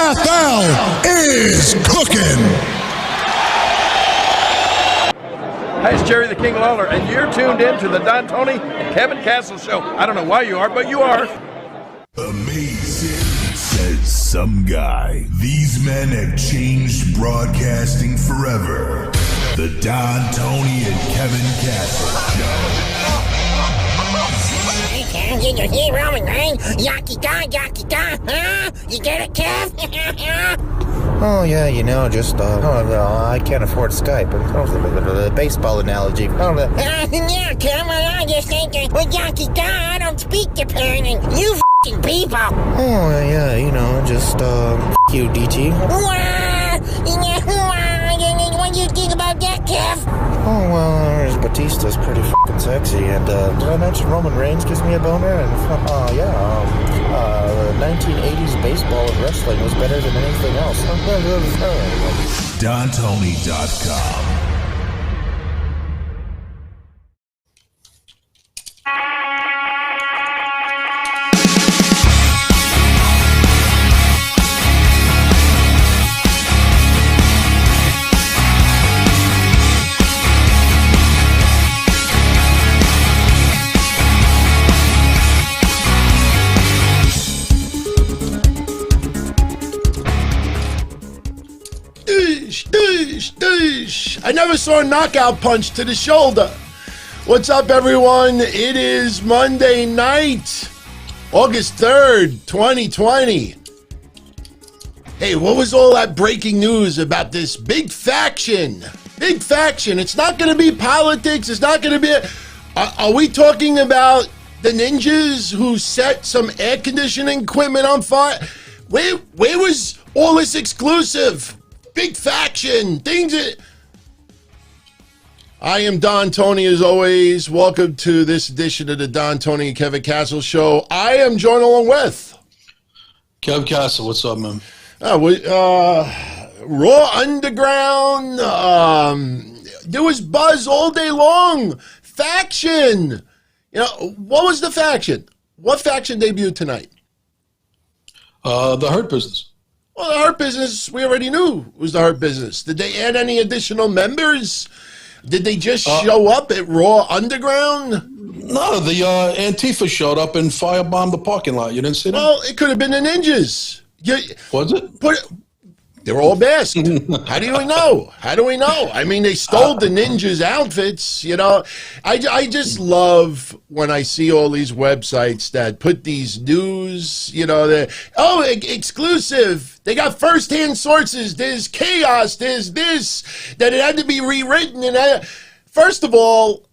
XFL is cooking. Hi, it's Jerry the King Lawler, and you're tuned in to the Don Tony and Kevin Castle Show. I don't know why you are, but you are. Amazing, says some guy. These men have changed broadcasting forever. The Don Tony and Kevin Castle Show. Did you hear Roman Reigns? Yaki-ga, huh? You get it, Kev? Oh, yeah, I can't afford Skype. The baseball analogy. Yeah, Kev, I just think with Yaki-ga, I don't speak Japan, and you f***ing people. Oh, yeah, you, DT. What do you think about that, Kev? Oh, well, Batista's pretty f***ing sexy, and did I mention Roman Reigns gives me a boner? And, 1980s baseball and wrestling was better than anything else. DonTony.com. I never saw a knockout punch to the shoulder. What's up, everyone? It is Monday night, August 3rd, 2020. Hey, what was all that breaking news about this big faction? Big faction. It's not going to be politics. It's not going to be... Are we talking about the ninjas who set some air conditioning equipment on fire? Where was all this exclusive? Big faction. Things that... I am Don Tony, as always. Welcome to this edition of the Don Tony and Kevin Castle Show. I am joined along with... Kev Castle, what's up, man? Raw Underground. There was buzz all day long. Faction. What was the faction? What faction debuted tonight? The Hurt Business. Well, the Hurt Business, we already knew was the Hurt Business. Did they add any additional members? Did they just show up at Raw Underground? No, the Antifa showed up and firebombed the parking lot. You didn't see that? Well, it could have been the ninjas. Was it? They're all masked. How do we know? How do we know? I mean, they stole the ninjas' outfits, I just love when I see all these websites that put these news, exclusive. They got first-hand sources. There's chaos. There's this. That it had to be rewritten. And first of all,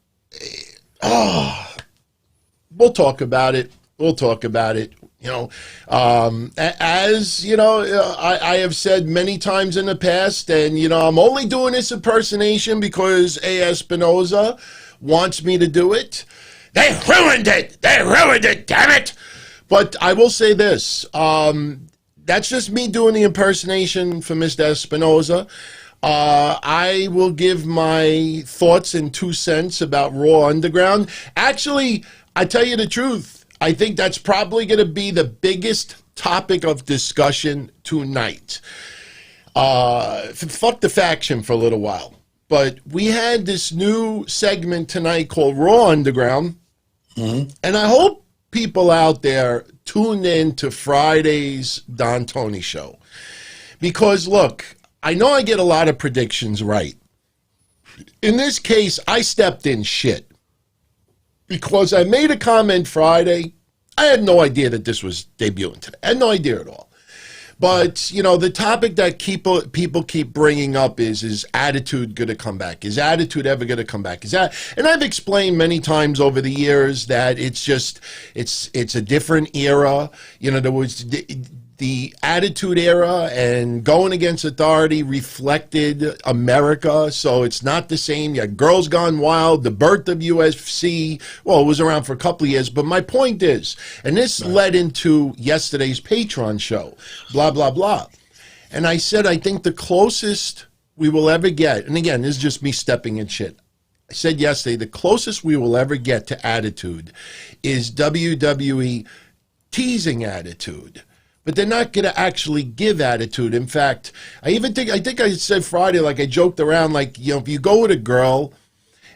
we'll talk about it. I have said many times in the past, and, I'm only doing this impersonation because A. Espinoza wants me to do it. They ruined it, damn it. But I will say this, that's just me doing the impersonation for Mr. Espinoza. I will give my thoughts and 2 cents about Raw Underground. Actually, I tell you the truth, I think that's probably going to be the biggest topic of discussion tonight. Fuck the faction for a little while. But we had this new segment tonight called Raw Underground. Mm-hmm. And I hope people out there tune in to Friday's Don Tony show. Because, look, I know I get a lot of predictions right. In this case, I stepped in shit. Because I made a comment Friday. I had no idea that this was debuting today. I had no idea at all. But, the topic that people keep bringing up is Attitude going to come back? Is Attitude ever going to come back? And I've explained many times over the years that it's a different era. There was the Attitude Era, and going against authority reflected America, so it's not the same. You had Girls Gone Wild, the birth of UFC. Well, it was around for a couple of years, but my point is, and this led into yesterday's Patreon show, blah, blah, blah. And I said, I think the closest we will ever get, and again, this is just me stepping in shit. I said yesterday, the closest we will ever get to Attitude is WWE teasing Attitude but they're not going to actually give attitude. In fact, I think I said Friday, like I joked around, like, you know, if you go with a girl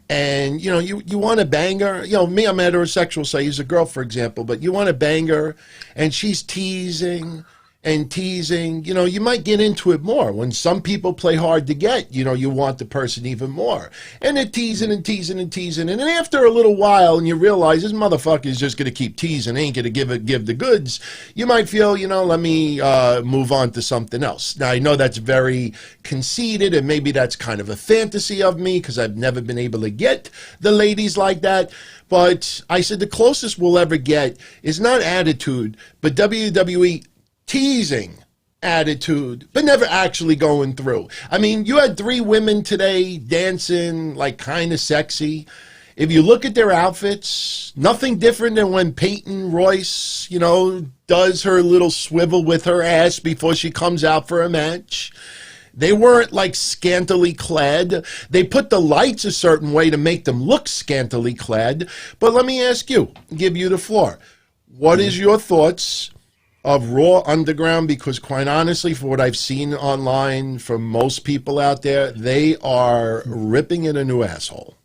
and, you know, you want to bang her, you know, me, I'm heterosexual, so I use a girl, for example, but you want to bang her and she's teasing and teasing, you know, you might get into it more. When some people play hard to get, you know, you want the person even more. And they're teasing and teasing and teasing. And then after a little while, and you realize this motherfucker is just going to keep teasing, ain't going to give the goods, you might feel, you know, let me move on to something else. Now, I know that's very conceited, and maybe that's kind of a fantasy of me because I've never been able to get the ladies like that. But I said the closest we'll ever get is not attitude, but WWE teasing attitude, but never actually going through. I mean, you had 3 women today dancing like kind of sexy. If you look at their outfits, nothing different than when Peyton Royce, you know, does her little swivel with her ass before she comes out for a match. They weren't like scantily clad. They put the lights a certain way to make them look scantily clad. But let me ask you, give you the floor. What is your thoughts of Raw Underground? Because quite honestly, for what I've seen online from most people out there, they are ripping it a new asshole.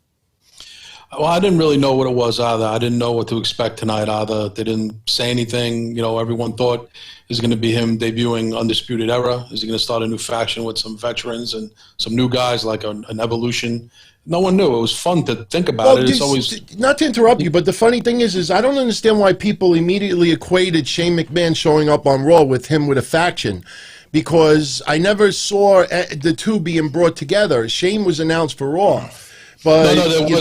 Well, I didn't really know what it was either. I didn't know what to expect tonight either. They didn't say anything. You know, everyone thought it was going to be him debuting Undisputed Era. Is he going to start a new faction with some veterans and some new guys, like an evolution? No one knew. It was fun to think about it. It's always, not to interrupt you, but the funny thing is I don't understand why people immediately equated Shane McMahon showing up on Raw with him with a faction, because I never saw the two being brought together. Shane was announced for Raw. But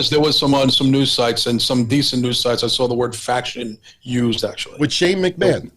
there was some on some news sites and some decent news sites. I saw the word faction used actually. With Shane McMahon.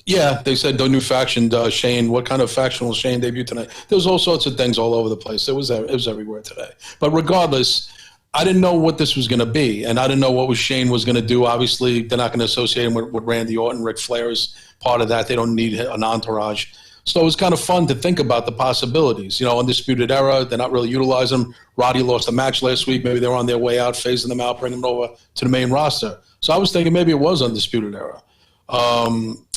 Yeah, they said the new faction. Shane, what kind of faction will Shane debut tonight? There was all sorts of things all over the place. It was everywhere today. But regardless, I didn't know what this was going to be, and I didn't know what Shane was going to do. Obviously, they're not going to associate him with Randy Orton. Ric Flair is part of that. They don't need an entourage. So it was kind of fun to think about the possibilities. You know, Undisputed Era, they're not really utilizing them. Roddy lost a match last week. Maybe they're on their way out, phasing them out, bringing them over to the main roster. So I was thinking maybe it was Undisputed Era.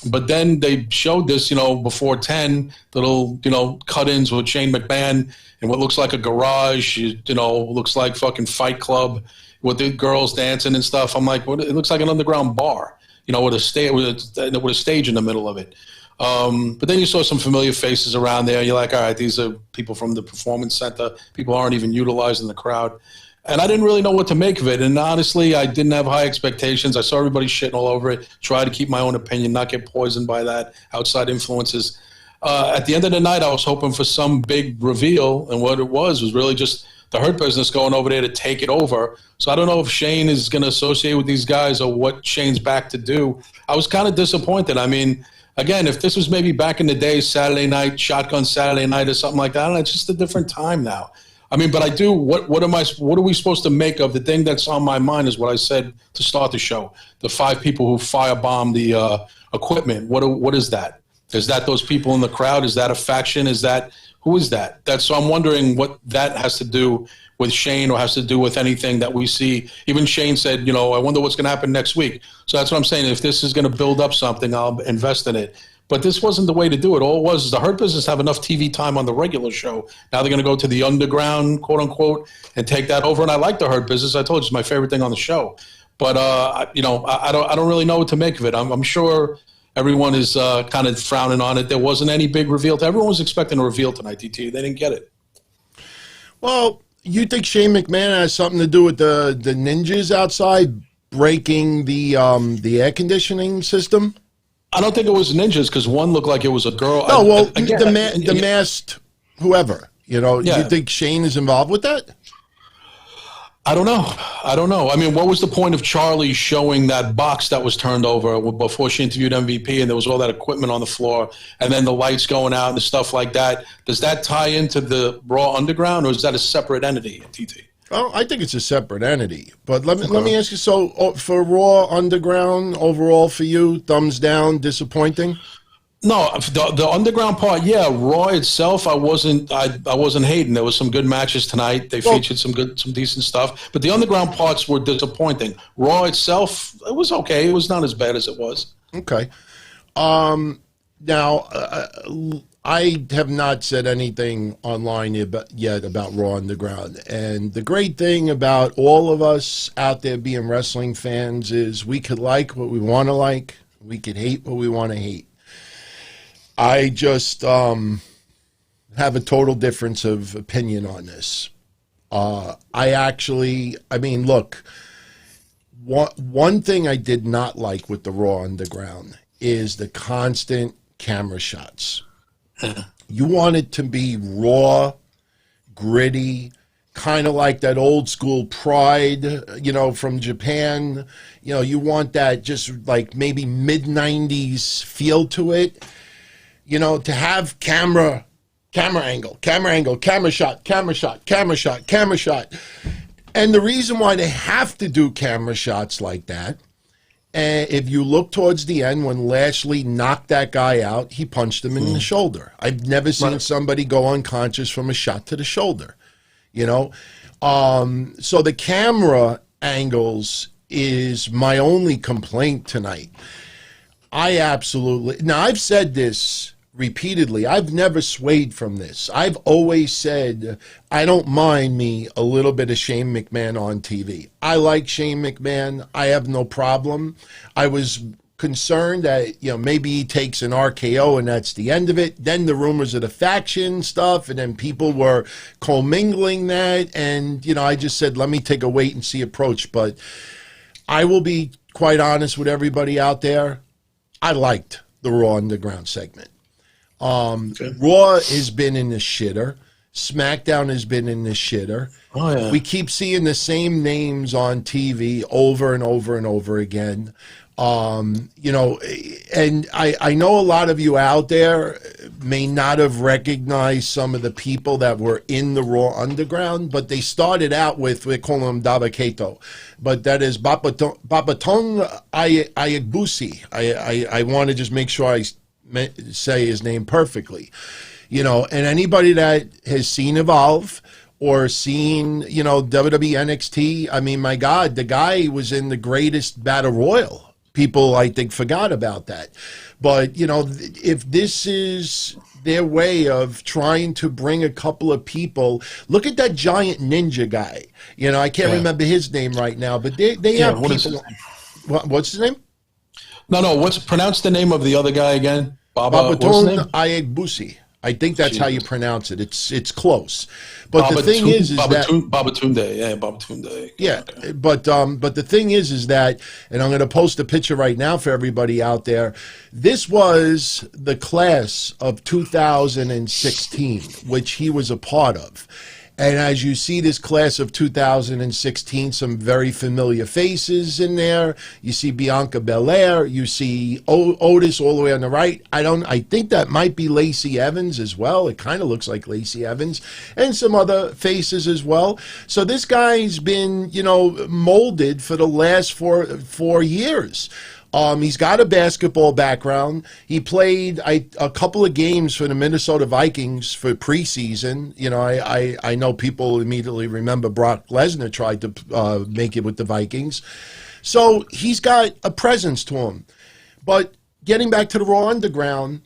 But then they showed this, you know, before 10, little, you know, cut-ins with Shane McMahon and what looks like a garage, you know, looks like fucking Fight Club with the girls dancing and stuff. I'm like, it looks like an underground bar, you know, with a stage in the middle of it. But then you saw some familiar faces around there. You're like, all right, these are people from the Performance Center. People aren't even utilizing the crowd. And I didn't really know what to make of it. And honestly, I didn't have high expectations. I saw everybody shitting all over it. Tried to keep my own opinion, not get poisoned by that, outside influences. At the end of the night, I was hoping for some big reveal. And what it was really just the Hurt Business going over there to take it over. So I don't know if Shane is going to associate with these guys or what Shane's back to do. I was kind of disappointed. I mean, again, if this was maybe back in the day, Saturday night, Shotgun Saturday night or something like that, I don't know, it's just a different time now. I mean, but I do. What are we supposed to make of the thing that's on my mind? Is what I said to start the show. The 5 people who firebombed the equipment. What is that? Is that those people in the crowd? Is that a faction? Who is that? So I'm wondering what that has to do with Shane or has to do with anything that we see. Even Shane said, you know, I wonder what's going to happen next week. So that's what I'm saying. If this is going to build up something, I'll invest in it. But this wasn't the way to do it. All it was is the Hurt Business have enough TV time on the regular show. Now they're going to go to the underground, quote unquote, and take that over. And I like the Hurt Business. I told you it's my favorite thing on the show. But you know, I don't really know what to make of it. I'm sure everyone is kind of frowning on it. There wasn't any big reveal. Everyone was expecting a reveal tonight. DT, they didn't get it. Well, you think Shane McMahon has something to do with the ninjas outside breaking the air conditioning system? I don't think it was ninjas because one looked like it was a girl. No, well, the masked whoever. You know, yeah. You think Shane is involved with that? I don't know. I mean, what was the point of Charlie showing that box that was turned over before she interviewed MVP and there was all that equipment on the floor and then the lights going out and stuff like that? Does that tie into the Raw Underground or is that a separate entity, TT? Well, I think it's a separate entity. But let me ask you, so for Raw Underground, overall for you, thumbs down, disappointing? No, the Underground part, yeah. Raw itself, I wasn't hating. There was some good matches tonight. They featured some decent stuff. But the Underground parts were disappointing. Raw itself, it was okay. It was not as bad as it was. Okay. Now, I have not said anything online yet about Raw Underground. And the great thing about all of us out there being wrestling fans is we could like what we want to like. We could hate what we want to hate. I just have a total difference of opinion on this. Look, one thing I did not like with the Raw Underground is the constant camera shots. You want it to be raw, gritty, kind of like that old school Pride, from Japan. You want that just like maybe mid-90s feel to it. To have camera angle, camera shot. And the reason why they have to do camera shots like that, if you look towards the end, when Lashley knocked that guy out, he punched him in the shoulder. I've never seen somebody go unconscious from a shot to the shoulder, So the camera angles is my only complaint tonight. Now I've said this repeatedly. I've never swayed from this. I've always said I don't mind me a little bit of Shane McMahon on TV. I like Shane McMahon. I have no problem. I was concerned that maybe he takes an RKO and that's the end of it. Then the rumors of the faction stuff, and then people were commingling that, and I just said let me take a wait and see approach. But I will be quite honest with everybody out there. I liked the Raw Underground segment. Raw has been in the shitter. SmackDown has been in the shitter. Oh, yeah. We keep seeing the same names on TV over and over and over again. And I know a lot of you out there may not have recognized some of the people that were in the Raw Underground, but they started out with, we call them Dabaketo, but that is Babatong Ayagbusi. I want to just make sure I say his name perfectly. And anybody that has seen Evolve or seen, WWE NXT, I mean, my God, the guy was in the greatest Battle Royal. People, I think, forgot about that. But, if this is their way of trying to bring a couple of people, look at that giant ninja guy. I can't remember his name right now, but they have people. What's his name? No. Pronounce the name of the other guy again. Babatong Ayagbusi. I think that's how you pronounce it. It's close. But the thing is that Babatunde. Yeah, okay. But the thing is that, and I'm going to post a picture right now for everybody out there. This was the class of 2016, which he was a part of. And as you see this class of 2016, some very familiar faces in there. You see Bianca Belair. You see Otis all the way on the right. I think that might be Lacey Evans as well. It kind of looks like Lacey Evans. And some other faces as well. So this guy's been, molded for the last four years. He's got a basketball background. He played a couple of games for the Minnesota Vikings for preseason. I know people immediately remember Brock Lesnar tried to make it with the Vikings. So he's got a presence to him. But getting back to the Raw Underground,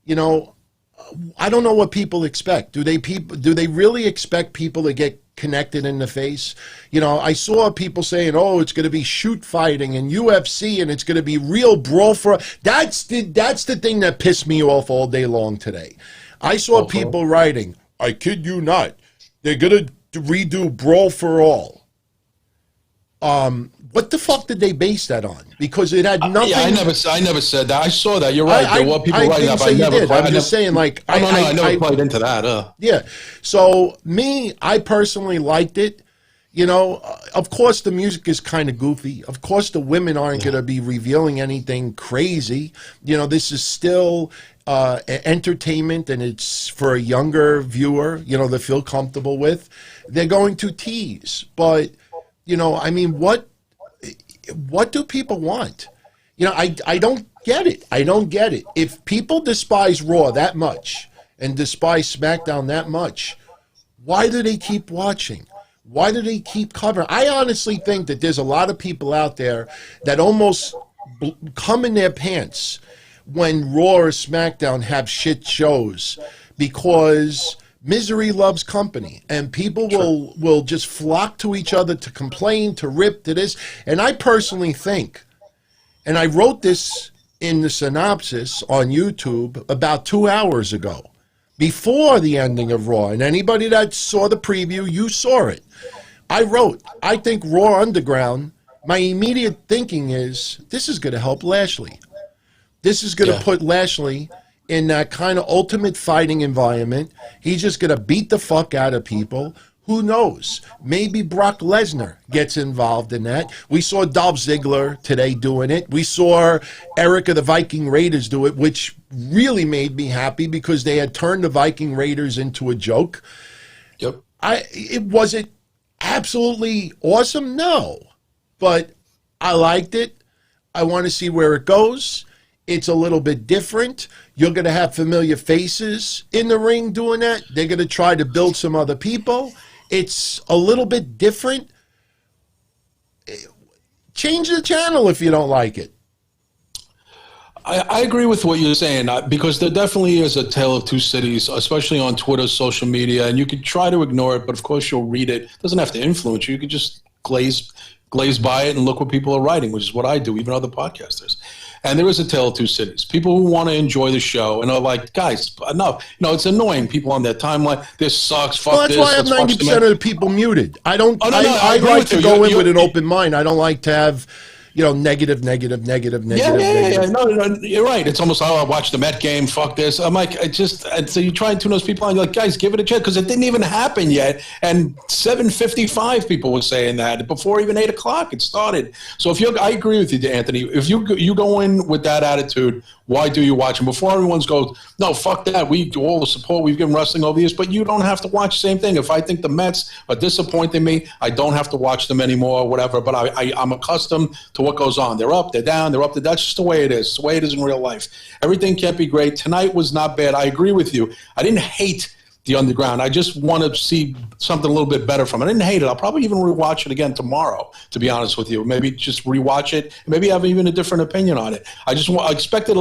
I don't know what people expect. Do they really expect people to get connected in the face? I saw people saying, "Oh, it's going to be shoot fighting and UFC, and it's going to be real brawl for." That's the thing that pissed me off all day long today. I saw people writing, "I kid you not, they're going to redo Brawl for All." What the fuck did they base that on? Because it had nothing. I never said that. I saw that. You're right. There were people writing that, but I never. I'm just saying, like, I never played into that. Yeah. So I personally liked it. Of course, the music is kind of goofy. Of course, the women aren't going to be revealing anything crazy. This is still entertainment, and it's for a younger viewer, to feel comfortable with. They're going to tease, but what do people want? I don't get it. I don't get it. If people despise Raw that much and despise SmackDown that much, why do they keep watching? Why do they keep covering? I honestly think that there's a lot of people out there that almost come in their pants when Raw or SmackDown have shit shows because misery loves company, and people will just flock to each other to complain, to rip, to this. And I personally think, and I wrote this in the synopsis on YouTube about 2 hours ago, before the ending of Raw, and anybody that saw the preview, you saw it. I wrote, I think Raw Underground, my immediate thinking is, this is going to help Lashley. This is going to put Lashley in that kind of ultimate fighting environment. He's just going to beat the fuck out of people. Who knows? Maybe Brock Lesnar gets involved in that. We saw Dolph Ziggler today doing it. We saw Eric of the Viking Raiders do it, which really made me happy because they had turned the Viking Raiders into a joke. Yep. Was it absolutely awesome? No. But I liked it. I want to see where it goes. It's a little bit different. You're going to have familiar faces in the ring doing that. They're going to try to build some other people. It's a little bit different. Change the channel if you don't like it. I agree with what you're saying, because there definitely is a tale of two cities, especially on Twitter, social media, and you can try to ignore it, but of course you'll read it. It doesn't have to influence you. You can just glaze by it and look what people are writing, which is what I do, even other podcasters. And there is a tale of two cities. People who want to enjoy the show and are like, guys, enough. It's annoying. People on their timeline, this sucks, fuck this. Well, that's why I have 90% of the people muted. I don't. Oh, no, I like to go in with an open mind. I don't like to have, negative. Yeah. No, you're right. It's almost, I watched the Met game, fuck this. I'm like, so you try and tune those people on, you're like, guys, give it a chance, because it didn't even happen yet. And 7:55 people were saying that before even 8 o'clock it started. So I agree with you, Anthony. If you go in with that attitude, why do you watch them? Before everyone goes, no, fuck that. We do all the support we've given wrestling over the years, but you don't have to watch the same thing. If I think the Mets are disappointing me, I don't have to watch them anymore or whatever, but I'm accustomed to what goes on. They're up, they're down, they're up. That's just the way it is. It's the way it is in real life. Everything can't be great. Tonight was not bad. I agree with you. I didn't hate the Underground. I just want to see something a little bit better from it. I didn't hate it. I'll probably even rewatch it again tomorrow, to be honest with you. Maybe just rewatch it. Maybe have even a different opinion on it. I expected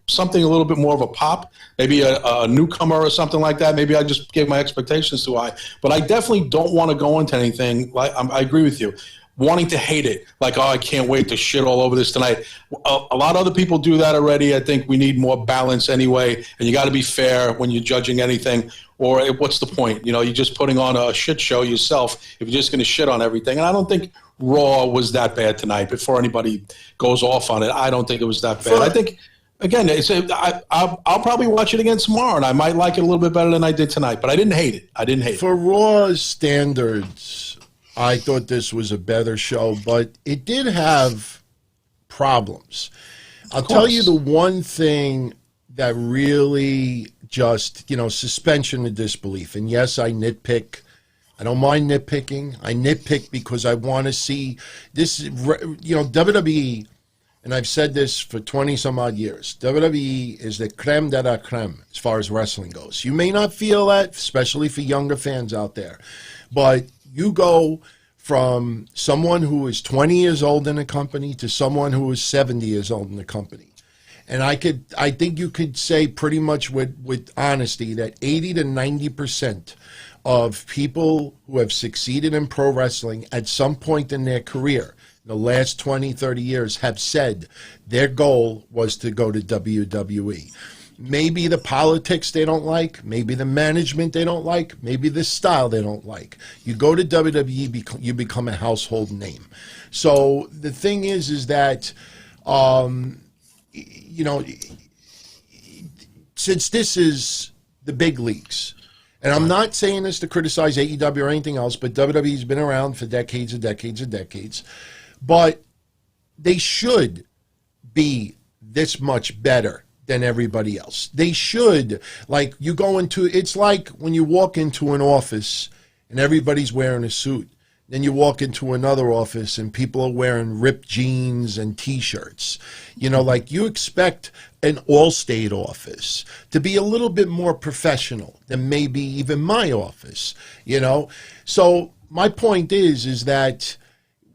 something a little bit more of a pop, maybe a newcomer or something like that. Maybe I just gave my expectations too high. But I definitely don't want to go into anything. I agree with you. Wanting to hate it, like, oh, I can't wait to shit all over this tonight. A lot of other people do that already. I think we need more balance anyway, and you got to be fair when you're judging anything, or what's the point? You're just putting on a shit show yourself if you're just going to shit on everything. And I don't think Raw was that bad tonight. Before anybody goes off on it, I don't think it was that bad. I think, again, I'll probably watch it again tomorrow, and I might like it a little bit better than I did tonight, but I didn't hate it. For Raw's standards, I thought this was a better show, but it did have problems. I'll tell you the one thing that really just, suspension of disbelief. And yes, I nitpick. I don't mind nitpicking. I nitpick because I want to see this, WWE, and I've said this for 20 some odd years, WWE is the creme de la creme as far as wrestling goes. You may not feel that, especially for younger fans out there, but you go from someone who is 20 years old in a company to someone who is 70 years old in the company. And I think you could say pretty much with honesty that 80 to 90% of people who have succeeded in pro wrestling at some point in their career, the last 20, 30 years, have said their goal was to go to WWE. Maybe the politics they don't like, maybe the management they don't like, maybe the style they don't like. You go to WWE, you become a household name. So the thing is that, since this is the big leagues, and I'm not saying this to criticize AEW or anything else, but WWE's been around for decades and decades and decades, but they should be this much better than everybody else. They should, it's like when you walk into an office and everybody's wearing a suit. Then you walk into another office and people are wearing ripped jeans and T-shirts. You expect an Allstate office to be a little bit more professional than maybe even my office, So my point is that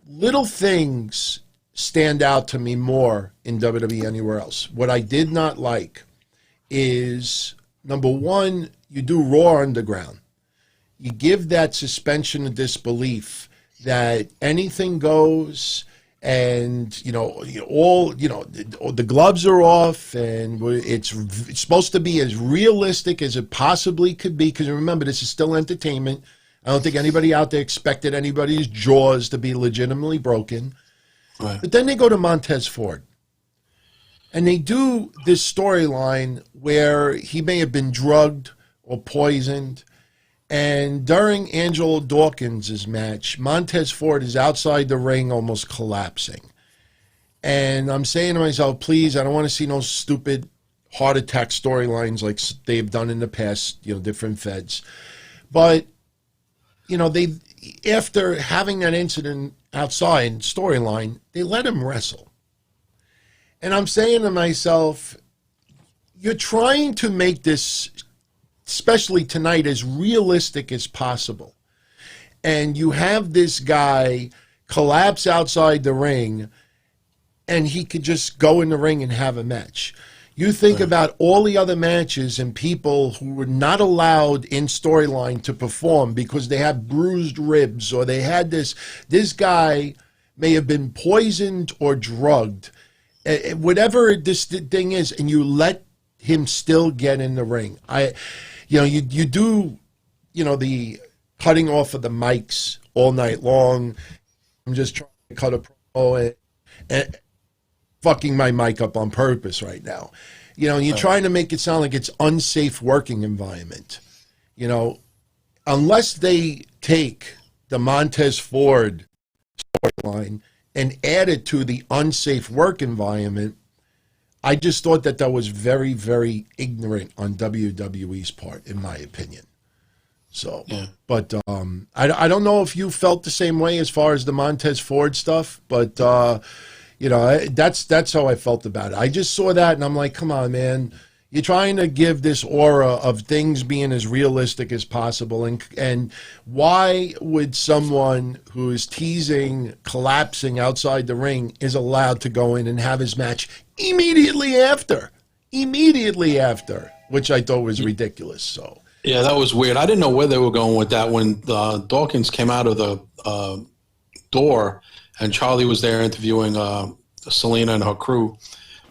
little things stand out to me more in WWE anywhere else. What I did not like is, number one, you do Raw Underground. You give that suspension of disbelief that anything goes, and the gloves are off, and it's supposed to be as realistic as it possibly could be. Because remember, this is still entertainment. I don't think anybody out there expected anybody's jaws to be legitimately broken. Right. But then they go to Montez Ford, and they do this storyline where he may have been drugged or poisoned. And during Angelo Dawkins' match, Montez Ford is outside the ring almost collapsing. And I'm saying to myself, please, I don't want to see no stupid heart attack storylines like they've done in the past, different feds. But, they, after having that incident outside storyline, they let him wrestle. And I'm saying to myself, you're trying to make this, especially tonight, as realistic as possible. And you have this guy collapse outside the ring, and he could just go in the ring and have a match. You think about all the other matches and people who were not allowed in storyline to perform because they had bruised ribs, or they had this guy may have been poisoned or drugged, whatever this thing is, and you let him still get in the ring. You do, the cutting off of the mics all night long. I'm just trying to cut a promo and fucking my mic up on purpose right now. You're trying to make it sound like it's unsafe working environment. Unless they take the Montez Ford storyline and add it to the unsafe work environment, I just thought that was very, very ignorant on WWE's part, in my opinion. So, but I don't know if you felt the same way as far as the Montez Ford stuff, but that's how I felt about it. I just saw that and I'm like, come on, man. You're trying to give this aura of things being as realistic as possible. And why would someone who is teasing collapsing outside the ring is allowed to go in and have his match immediately after, which I thought was ridiculous. So yeah, that was weird. I didn't know where they were going with that. When Dawkins came out of the door and Charlie was there interviewing Selena and her crew,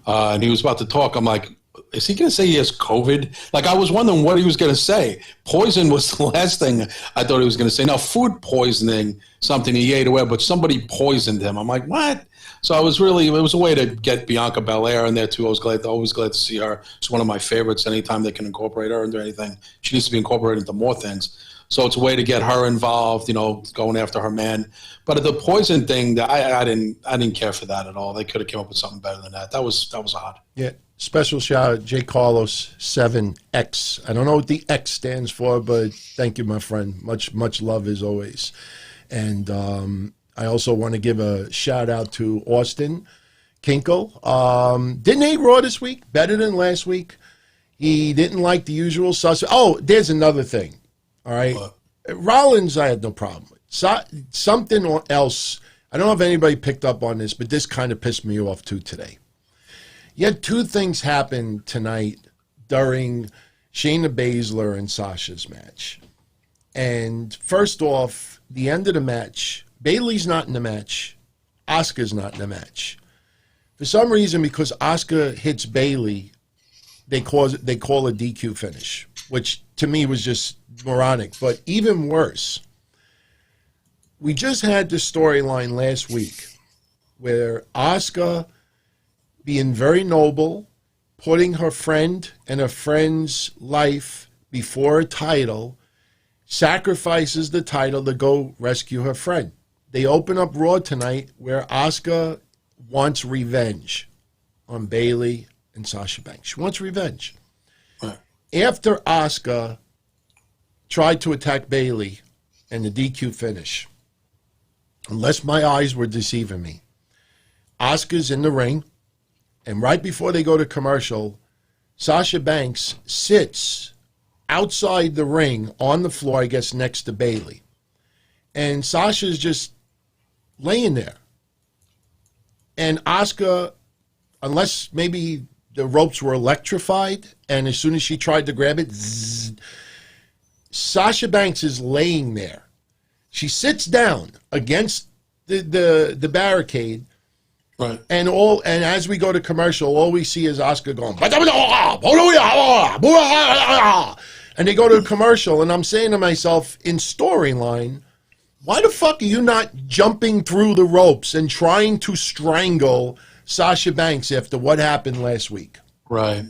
and he was about to talk, I'm like, is he going to say he has COVID? Like, I was wondering what he was going to say. Poison was the last thing I thought he was going to say. Now, food poisoning, something he ate away, but somebody poisoned him. I'm like, what? So it was a way to get Bianca Belair in there, too. I was always glad to see her. She's one of my favorites. Anytime they can incorporate her into anything, she needs to be incorporated into more things. So it's a way to get her involved, going after her man. But the poison thing, I didn't care for that at all. They could have come up with something better than that. That was odd. Yeah. Special shout out, J. Carlos 7X. I don't know what the X stands for, but thank you, my friend. Much love as always. And I also want to give a shout out to Austin Kinkle. Didn't hate Raw this week. Better than last week. He didn't like the usual suspect. Oh, there's another thing. All right. Rollins, I had no problem with. Something else. I don't know if anybody picked up on this, but this kind of pissed me off too today. You had two things happen tonight during Shayna Baszler and Sasha's match. And first off, the end of the match, Bayley's not in the match. Asuka's not in the match. For some reason, because Asuka hits Bayley, they call a DQ finish, which to me was just moronic. But even worse, we just had the storyline last week where Asuka, being very noble, putting her friend and her friend's life before a title, sacrifices the title to go rescue her friend. They open up Raw tonight where Asuka wants revenge on Bayley and Sasha Banks. She wants revenge. Right. After Asuka tried to attack Bayley and the DQ finish, unless my eyes were deceiving me, Asuka's in the ring. And right before they go to commercial, Sasha Banks sits outside the ring on the floor, I guess, next to Bayley. And Sasha's just laying there. And Asuka, unless maybe the ropes were electrified, and as soon as she tried to grab it, zzz, Sasha Banks is laying there. She sits down against the barricade, Right. and as we go to commercial, all we see is Asuka going, and they go to commercial, and I'm saying to myself, in storyline, why the fuck are you not jumping through the ropes and trying to strangle Sasha Banks after what happened last week? Right.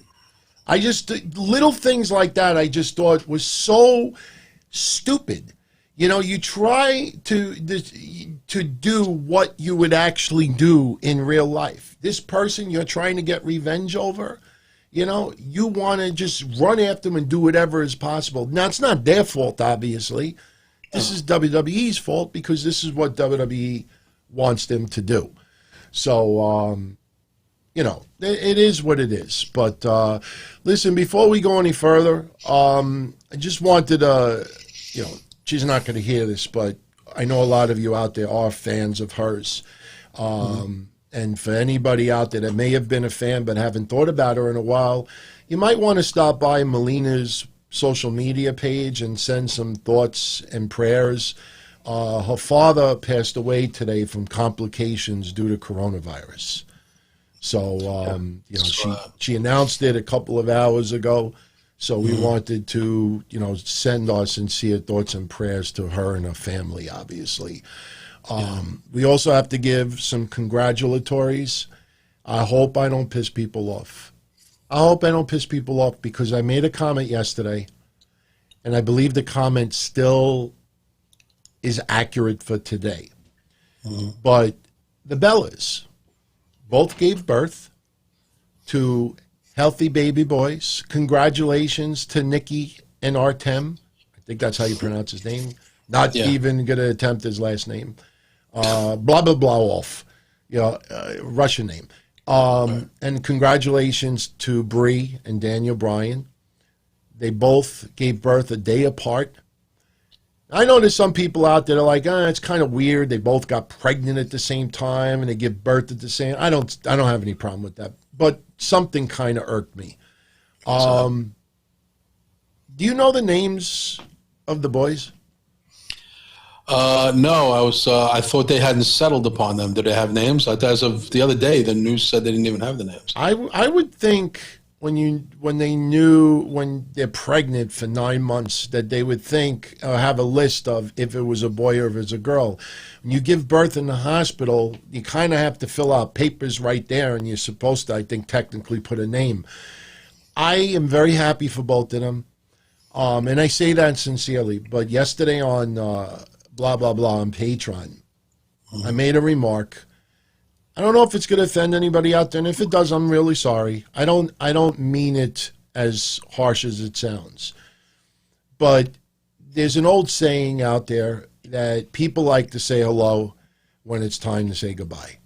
I just, little things like that I just thought was so stupid. You know, you try to do what you would actually do in real life. This person you're trying to get revenge over, you know, you want to just run after them and do whatever is possible. Now, it's not their fault, obviously. This is WWE's fault because this is what WWE wants them to do. So, you know, it is what it is. But listen, before we go any further, I just wanted to, you know, she's not going to hear this, but I know a lot of you out there are fans of hers. And for anybody out there that may have been a fan but haven't thought about her in a while, you might want to stop by Melina's social media page and send some thoughts and prayers. Her father passed away today from complications due to coronavirus. So, you know, she announced it a couple of hours ago. So we wanted to, you know, send our sincere thoughts and prayers to her and her family, obviously. We also have to give some congratulatories. I hope I don't piss people off. I hope I don't piss people off because I made a comment yesterday, and I believe the comment still is accurate for today. But the Bellas both gave birth to healthy baby boys. Congratulations to Nikki and Artem. I think that's how you pronounce his name. Not even going to attempt his last name. Blah, blah, blah off. You know, Russian name. And congratulations to Brie and Daniel Bryan. They both gave birth a day apart. I know there's some people out there that are like, it's kind of weird. They both got pregnant at the same time and they give birth at the same. I don't have any problem with that. But something kind of irked me. Do you know the names of the boys? No, I thought they hadn't settled upon them. Did they have names? As of the other day, the news said they didn't even have the names. I would think when they knew when they're pregnant for 9 months that they would think have a list of if it was a boy or if it's a girl. When you give birth in the hospital, you kind of have to fill out papers right there, and you're supposed to, I think, technically put a name. I am very happy for both of them, and I say that sincerely. But yesterday on blah blah blah on Patreon, I made a remark. I don't know if it's going to offend anybody out there, and if it does, I'm really sorry. I don't mean it as harsh as it sounds. But there's an old saying out there that people like to say hello when it's time to say goodbye.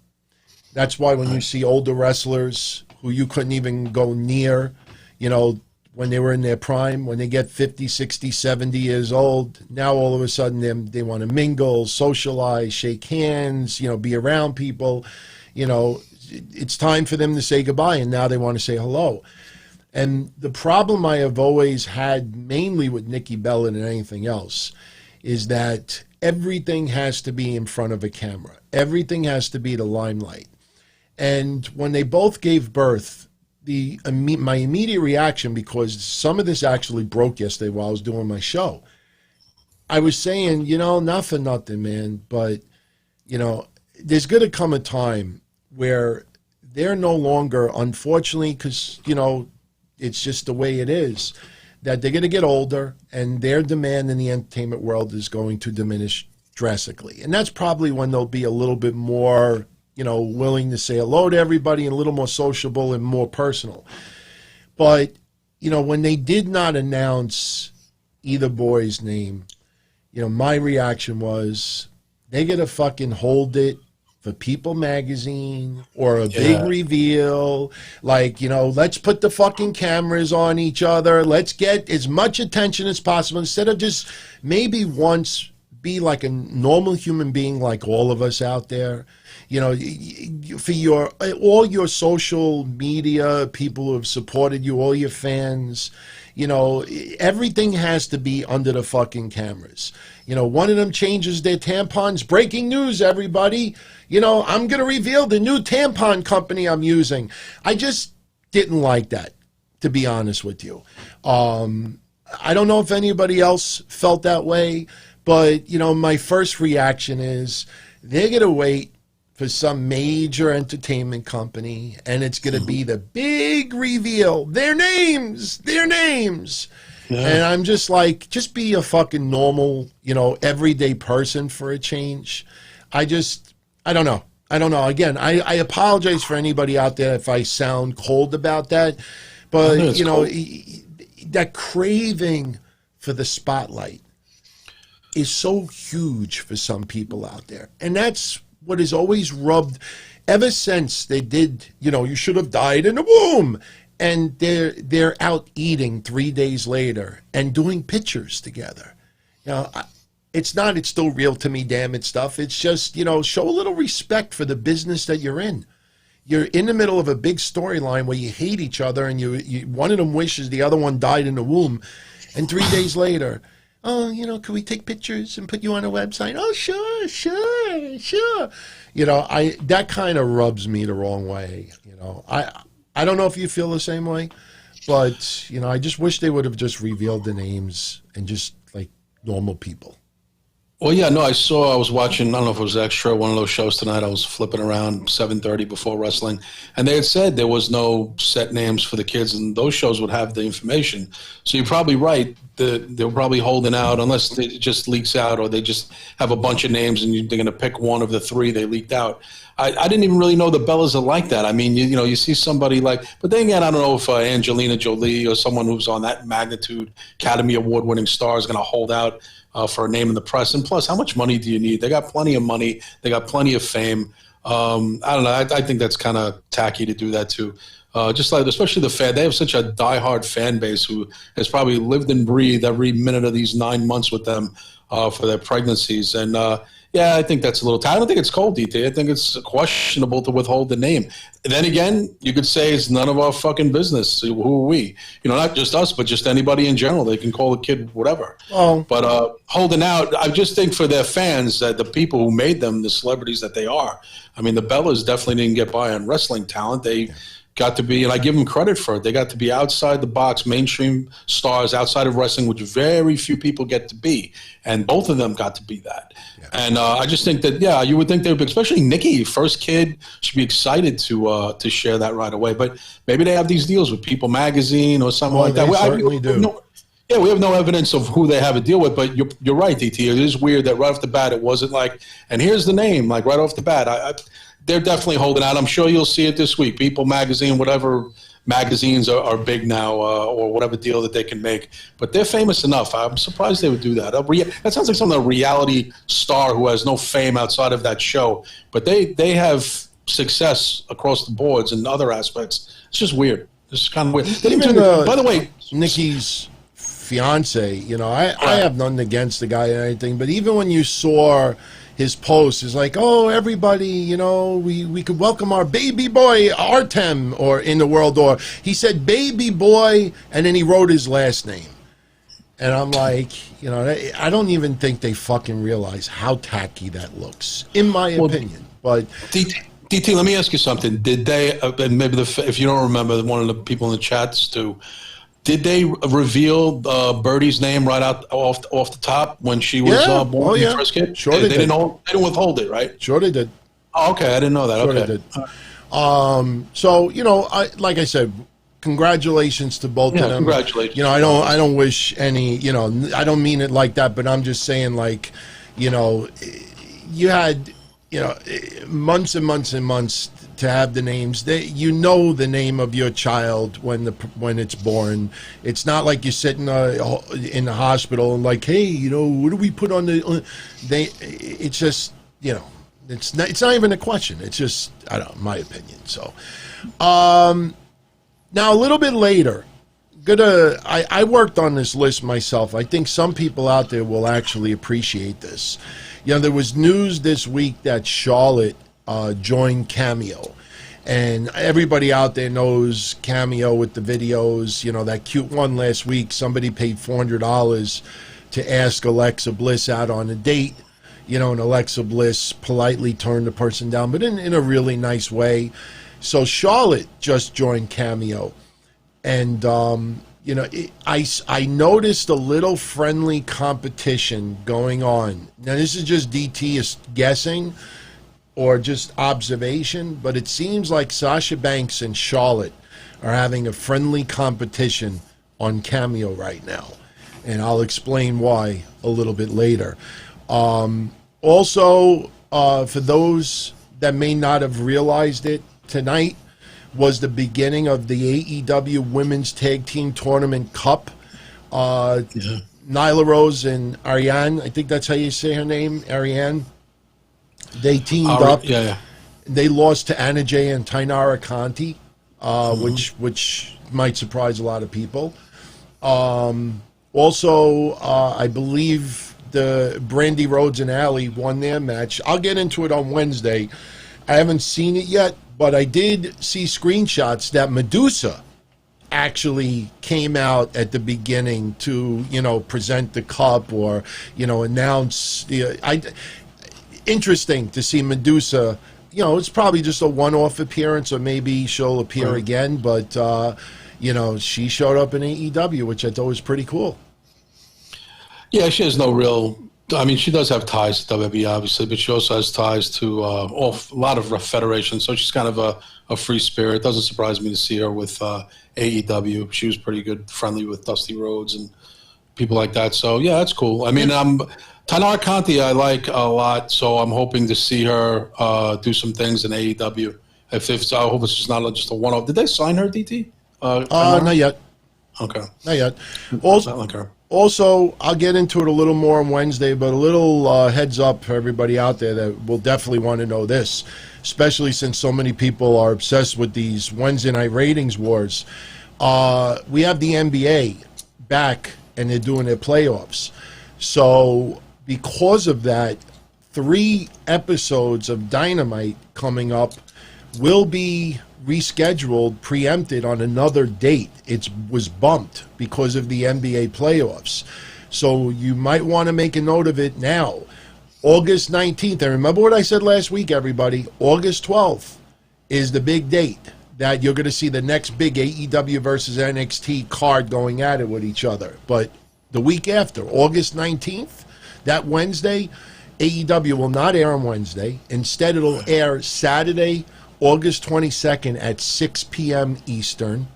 That's why when you see older wrestlers who you couldn't even go near, you know, when they were in their prime, when they get 50, 60, 70 years old, now all of a sudden they want to mingle, socialize, shake hands, you know, be around people. You know, it's time for them to say goodbye, and now they want to say hello. And the problem I have always had, mainly with Nikki Bella than anything else, is that everything has to be in front of a camera. Everything has to be the limelight. And when they both gave birth, my immediate reaction, because some of this actually broke yesterday while I was doing my show, I was saying, you know, not for nothing, man, but, you know, there's going to come a time where they're no longer, unfortunately, because, you know, it's just the way it is, that they're going to get older and their demand in the entertainment world is going to diminish drastically. And that's probably when they'll be a little bit more, you know, willing to say hello to everybody and a little more sociable and more personal. But, you know, when they did not announce either boy's name, you know, my reaction was they got to fucking hold it for People Magazine or a big reveal. Like, you know, let's put the fucking cameras on each other. Let's get as much attention as possible instead of just maybe once be like a normal human being like all of us out there. You know, for all your social media, people who have supported you, all your fans, you know, everything has to be under the fucking cameras. You know, one of them changes their tampons. Breaking news, everybody. You know, I'm going to reveal the new tampon company I'm using. I just didn't like that, to be honest with you. I don't know if anybody else felt that way, but, you know, my first reaction is they're going to wait for some major entertainment company, and it's going to be the big reveal. Their names. Yeah. And I'm just like, just be a fucking normal, you know, everyday person for a change. I don't know. Again, I apologize for anybody out there if I sound cold about that, but, you know, that craving for the spotlight is so huge for some people out there. And that's what is always rubbed ever since they did, you know, you should have died in the womb. And they're out eating 3 days later and doing pictures together. You know, it's still real to me, damn it stuff. It's just, you know, show a little respect for the business that you're in. You're in the middle of a big storyline where you hate each other and you one of them wishes the other one died in the womb. And 3 days later, oh, you know, can we take pictures and put you on a website? Oh, sure. You know, that kind of rubs me the wrong way. You know, I don't know if you feel the same way, but, you know, I just wish they would have just revealed the names and just like normal people. Well, yeah, no, I was watching, I don't know if it was Extra, one of those shows tonight. I was flipping around 7:30 before wrestling, and they had said there was no set names for the kids, and those shows would have the information. So you're probably right. They're probably holding out unless it just leaks out or they just have a bunch of names and they're going to pick one of the three they leaked out. I didn't even really know the Bellas are like that. I mean, you know, you see somebody like, but then again, I don't know if Angelina Jolie or someone who's on that magnitude, Academy Award-winning star is going to hold out for a name in the press. And plus, how much money do you need? They got plenty of money. They got plenty of fame. I don't know. I think that's kind of tacky to do that too. Just like, especially the fan, they have such a diehard fan base who has probably lived and breathed every minute of these 9 months with them for their pregnancies. And yeah, I think that's a little. I don't think it's cold, DT. I think it's questionable to withhold the name. And then again, you could say it's none of our fucking business. Who are we? You know, not just us, but just anybody in general. They can call a kid whatever. Oh. But holding out, I just think for their fans, that the people who made them the celebrities that they are. I mean, the Bellas definitely didn't get by on wrestling talent. They got to be, and I give them credit for it, they got to be outside the box, mainstream stars outside of wrestling, which very few people get to be. And both of them got to be that. Yeah. And I just think that, yeah, you would think they would, especially Nikki, first kid, should be excited to share that right away. But maybe they have these deals with People Magazine or something like that. They certainly do. Yeah, we have no evidence of who they have a deal with, but you're right, DT. It is weird that right off the bat it wasn't like, and here's the name, like right off the bat. They're definitely holding out. I'm sure you'll see it this week. People Magazine, whatever magazines are big now, or whatever deal that they can make. But they're famous enough. I'm surprised they would do that. That sounds like some of a reality star who has no fame outside of that show. But they have success across the boards in other aspects. It's just weird. It's kind of weird. By the way, Nikki's fiance, you know, I have nothing against the guy or anything, but even when you saw his post, is like, oh, everybody, you know, we could welcome our baby boy Artem, or in the world, or he said baby boy, and then he wrote his last name. And I'm like, you know, I don't even think they fucking realize how tacky that looks, in my opinion. But DT, let me ask you something. Did they, and maybe if you don't remember, one of the people in the chats do, did they reveal Birdie's name right out off the top when she was born? The first kid? Sure, they did. They didn't withhold it, right? Sure, they did. Oh, okay, I didn't know that. Sure, okay, they did. So you know, like I said, congratulations to both of them. Congratulations. You know, I don't wish any. You know, I don't mean it like that, but I'm just saying, like, you know, you had, you know, months and months and months to have the names. You know the name of your child when it's born. It's not like you're sitting in the hospital and like, hey, you know, what do we put on the? It's just, you know, it's not even a question. It's just, I don't know, my opinion. So, now a little bit later, I worked on this list myself. I think some people out there will actually appreciate this. You know, there was news this week that Charlotte joined Cameo. And everybody out there knows Cameo with the videos. You know, that cute one last week, somebody paid $400 to ask Alexa Bliss out on a date. You know, and Alexa Bliss politely turned the person down, but in a really nice way. So Charlotte just joined Cameo. And, you know, I noticed a little friendly competition going on. Now, this is just DT is guessing or just observation, but it seems like Sasha Banks and Charlotte are having a friendly competition on Cameo right now. And I'll explain why a little bit later. Also, for those that may not have realized it, tonight was the beginning of the AEW Women's Tag Team Tournament Cup. Nyla Rose and Ariane, I think that's how you say her name, Ariane. They teamed up. Yeah. They lost to Anna Jay and Tainara Conti, which might surprise a lot of people. Also, I believe the Brandy Rhodes and Allie won their match. I'll get into it on Wednesday. I haven't seen it yet, but I did see screenshots that Medusa actually came out at the beginning to, you know, present the cup or, you know, announce interesting to see Medusa. You know, it's probably just a one-off appearance, or maybe she'll appear again, but you know, she showed up in AEW, which I thought was pretty cool. Yeah, she has no real. I mean, she does have ties to WWE, obviously, but she also has ties to a lot of federations. So she's kind of a free spirit. It doesn't surprise me to see her with AEW. She was pretty good, friendly with Dusty Rhodes and people like that. So yeah, that's cool. I mean, Tainara Conti I like a lot, so I'm hoping to see her do some things in AEW. If I hope it's just not just a one-off. Did they sign her, DT? Not yet. Okay. Not yet. Also, like her. Also, I'll get into it a little more on Wednesday, but a little heads up for everybody out there that will definitely want to know this, especially since so many people are obsessed with these Wednesday night ratings wars. We have the NBA back, and they're doing their playoffs. So because of that, 3 episodes of Dynamite coming up will be rescheduled, preempted on another date. It was bumped because of the NBA playoffs. So you might want to make a note of it now. August 19th, and remember what I said last week, everybody, August 12th is the big date that you're going to see the next big AEW versus NXT card going at it with each other. But the week after, August 19th, that Wednesday, AEW will not air on Wednesday. Instead, it'll air Saturday, August 22nd at 6 p.m. Eastern.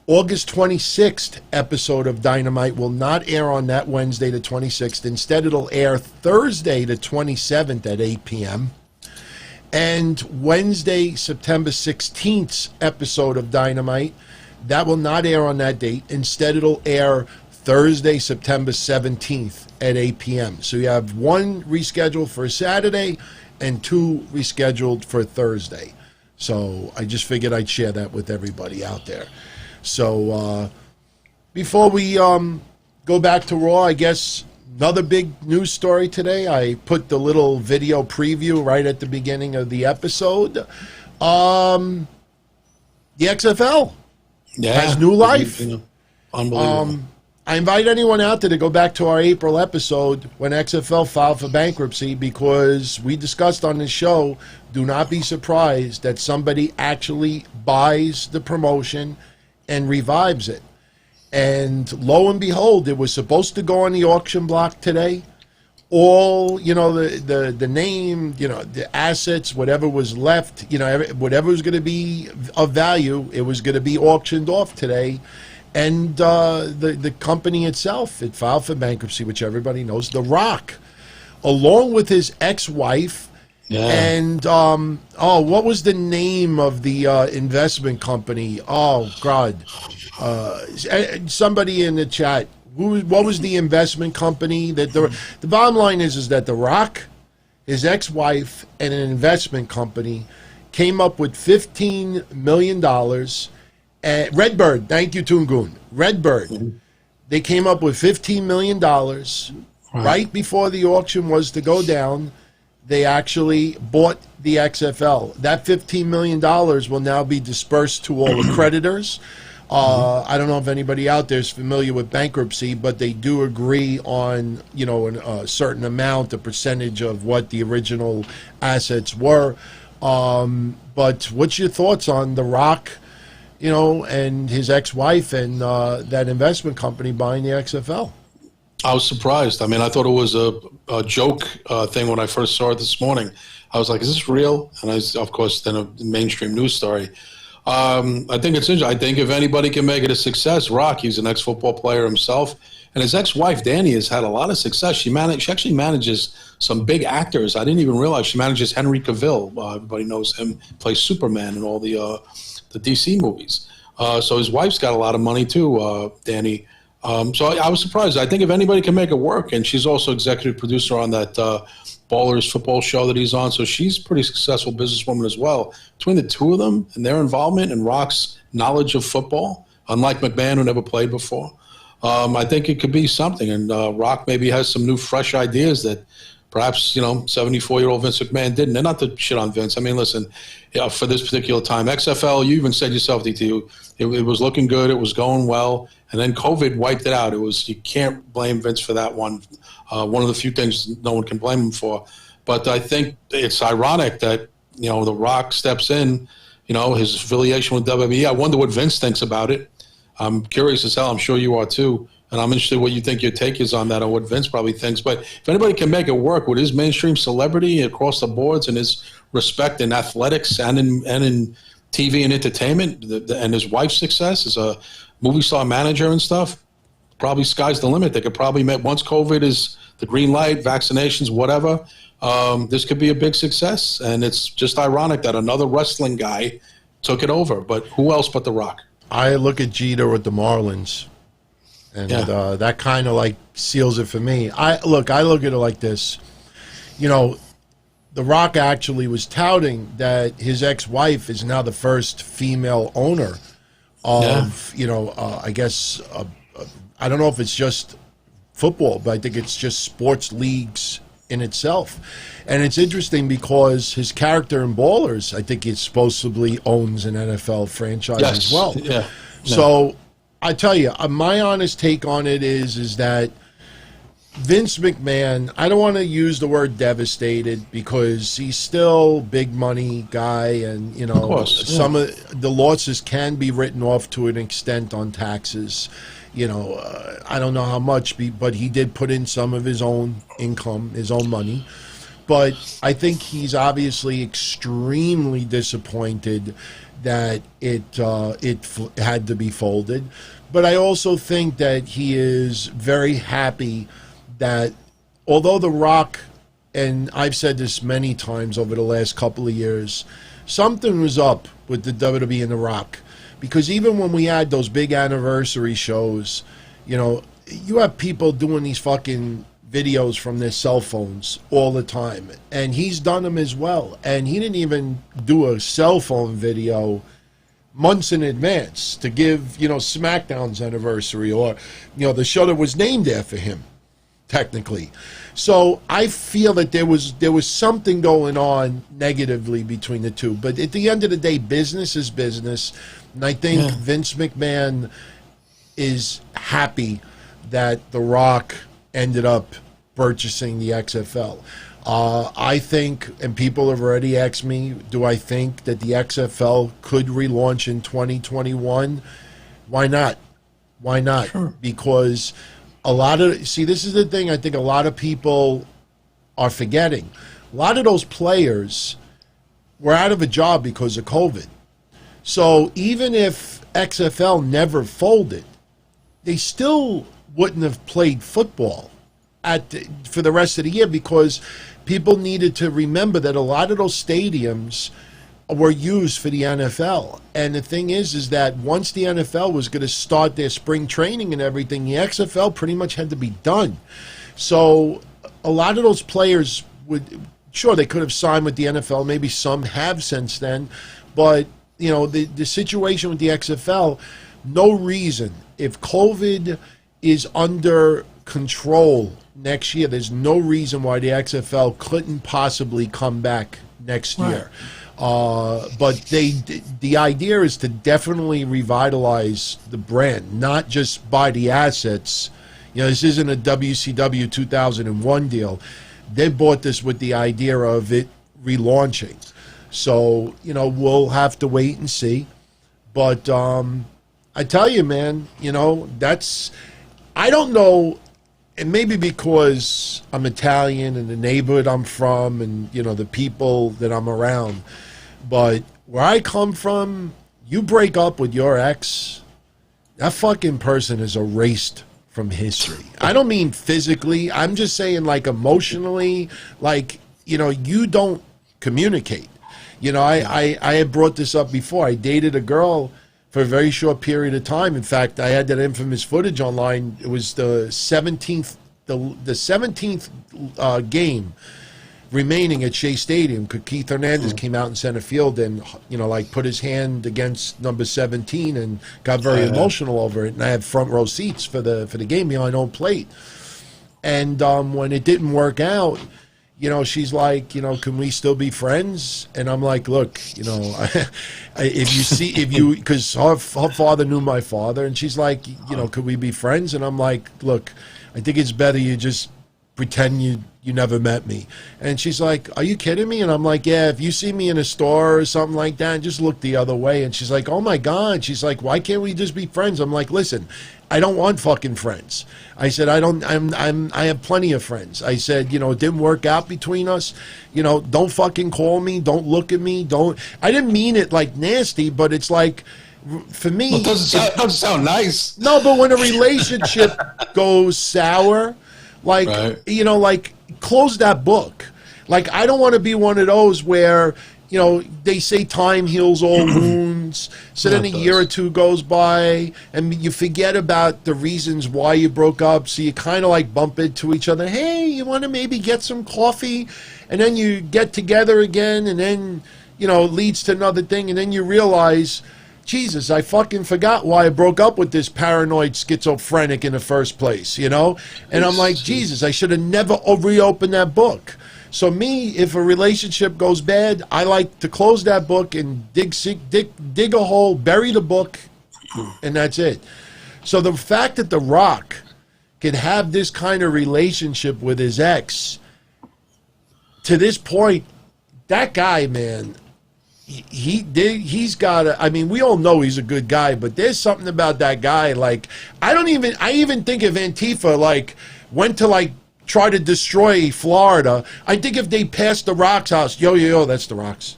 August 26th episode of Dynamite will not air on that Wednesday the 26th. Instead, it'll air Thursday the 27th at 8 p.m. And Wednesday, September 16th episode of Dynamite, that will not air on that date. Instead, it'll air Thursday, September 17th at 8 p.m. So you have 1 rescheduled for Saturday and 2 rescheduled for Thursday. So I just figured I'd share that with everybody out there. So before we go back to Raw, I guess another big news story today. I put the little video preview right at the beginning of the episode. The XFL has new life. Unbelievable. I invite anyone out there to go back to our April episode when XFL filed for bankruptcy, because we discussed on this show, do not be surprised that somebody actually buys the promotion and revives it. And lo and behold, it was supposed to go on the auction block today. All, you know, the name, you know, the assets, whatever was left, you know, whatever was going to be of value, it was going to be auctioned off today. And the company itself, it filed for bankruptcy, which everybody knows. The Rock, along with his ex-wife, and what was the name of the investment company? Oh God, somebody in the chat. What was the investment company that the bottom line is that The Rock, his ex-wife, and an investment company came up with $15 million. Redbird, thank you, Tungoon. Redbird, they came up with $15 million right before the auction was to go down. They actually bought the XFL. That $15 million will now be dispersed to all the creditors. I don't know if anybody out there is familiar with bankruptcy, but they do agree on, a certain amount, a percentage of what the original assets were. But what's your thoughts on The Rock, and his ex-wife and that investment company buying the XFL? I was surprised. I mean, I thought it was a joke thing when I first saw it this morning. I was like, is this real? And of course, then a mainstream news story. I think it's interesting. I think if anybody can make it a success, Rock, he's an ex-football player himself. And his ex-wife, Danny, has had a lot of success. She actually manages some big actors. I didn't even realize she manages Henry Cavill. Everybody knows him, plays Superman in all the DC movies. So his wife's got a lot of money too, Danny. So I was surprised. I think if anybody can make it work, and she's also executive producer on that Ballers football show that he's on, so she's a pretty successful businesswoman as well. Between the two of them and their involvement and Rock's knowledge of football, unlike McMahon, who never played before, I think it could be something. And Rock maybe has some new, fresh ideas that perhaps, 74-year-old Vince McMahon didn't. And not to shit on Vince. I mean, listen, for this particular time, XFL, you even said yourself, DT, it was looking good. It was going well. And then COVID wiped it out. You can't blame Vince for that one. One of the few things no one can blame him for. But I think it's ironic that, The Rock steps in, his affiliation with WWE. I wonder what Vince thinks about it. I'm curious as hell. I'm sure you are too. And I'm interested what you think your take is on that, or what Vince probably thinks. But if anybody can make it work with his mainstream celebrity across the boards and his respect in athletics and in TV and entertainment, and his wife's success as a movie star manager and stuff, probably sky's the limit. They could probably once COVID is the green light, vaccinations, whatever, this could be a big success. And it's just ironic that another wrestling guy took it over. But who else but The Rock? I look at Jeter with the Marlins, and that kind of seals it for me. I look at it like this. The Rock actually was touting that his ex-wife is now the first female owner of, I guess, I don't know if it's just football, but I think it's just sports leagues in itself. And it's interesting because his character in Ballers, I think he supposedly owns an NFL franchise as well. Yeah. So I tell you, my honest take on it is that Vince McMahon, I don't want to use the word devastated because he's still big money guy, and some of the losses can be written off to an extent on taxes. I don't know how much, but he did put in some of his own income, his own money. But I think he's obviously extremely disappointed that it had to be folded. But I also think that he is very happy that although The Rock, and I've said this many times over the last couple of years, something was up with the WWE and The Rock. Because even when we had those big anniversary shows, you have people doing these fucking videos from their cell phones all the time. And he's done them as well. And he didn't even do a cell phone video months in advance to give, SmackDown's anniversary or, the show that was named after him, technically. So I feel that there was something going on negatively between the two. But at the end of the day, business is business. And I think Vince McMahon is happy that The Rock ended up purchasing the XFL. I think, and people have already asked me, do I think that the XFL could relaunch in 2021? Why not? Why not? Sure. Because this is the thing I think a lot of people are forgetting. A lot of those players were out of a job because of COVID. So even if XFL never folded, they still wouldn't have played football for the rest of the year because people needed to remember that a lot of those stadiums were used for the NFL. And the thing is that once the NFL was going to start their spring training and everything, the XFL pretty much had to be done. So a lot of those players they could have signed with the NFL. Maybe some have since then. But the situation with the XFL, no reason. If COVID is under control next year, there's no reason why the XFL couldn't possibly come back next year. But the idea is to definitely revitalize the brand, not just buy the assets. This isn't a WCW 2001 deal. They bought this with the idea of it relaunching. So, we'll have to wait and see. But I tell you, man, I don't know, and maybe because I'm Italian and the neighborhood I'm from and, the people that I'm around, but where I come from, you break up with your ex, that fucking person is erased from history. I don't mean physically. I'm just saying, like, emotionally, like, you don't communicate. I had brought this up before. I dated a girl for a very short period of time. In fact, I had that infamous footage online. It was the 17th game remaining at Shea Stadium, because Keith Hernandez came out in center field and put his hand against number 17 and got very emotional over it. And I had front row seats for the game behind home plate. And when it didn't work out, she's like, can we still be friends? And I'm like, look, because her father knew my father, and she's like, could we be friends? And I'm like, look, I think it's better you just pretend you never met me. And she's like, are you kidding me? And I'm like, yeah, if you see me in a store or something like that, just look the other way. And she's like, oh my God. She's like, why can't we just be friends? I'm like, listen, I don't want fucking friends. I said, I have plenty of friends. I said, it didn't work out between us. Don't fucking call me. Don't look at me. I didn't mean it like nasty, but it's like, for me. Well, it doesn't sound nice. No, but when a relationship goes sour, like, like, close that book. Like, I don't want to be one of those where, they say time heals all wounds. So then a year or two goes by and you forget about the reasons why you broke up. So you kind of like bump into each other. Hey, you want to maybe get some coffee? And then you get together again, and then, it leads to another thing. And then you realize, Jesus, I fucking forgot why I broke up with this paranoid schizophrenic in the first place, And I'm like, Jesus, I should have never reopened that book. So me, if a relationship goes bad, I like to close that book and dig a hole, bury the book, and that's it. So the fact that The Rock can have this kind of relationship with his ex, to this point, that guy, man, he's got we all know he's a good guy, but there's something about that guy. Like, I even think if Antifa, like, went to, like, try to destroy Florida, I think if they passed The Rock's house, yo, that's The Rock's.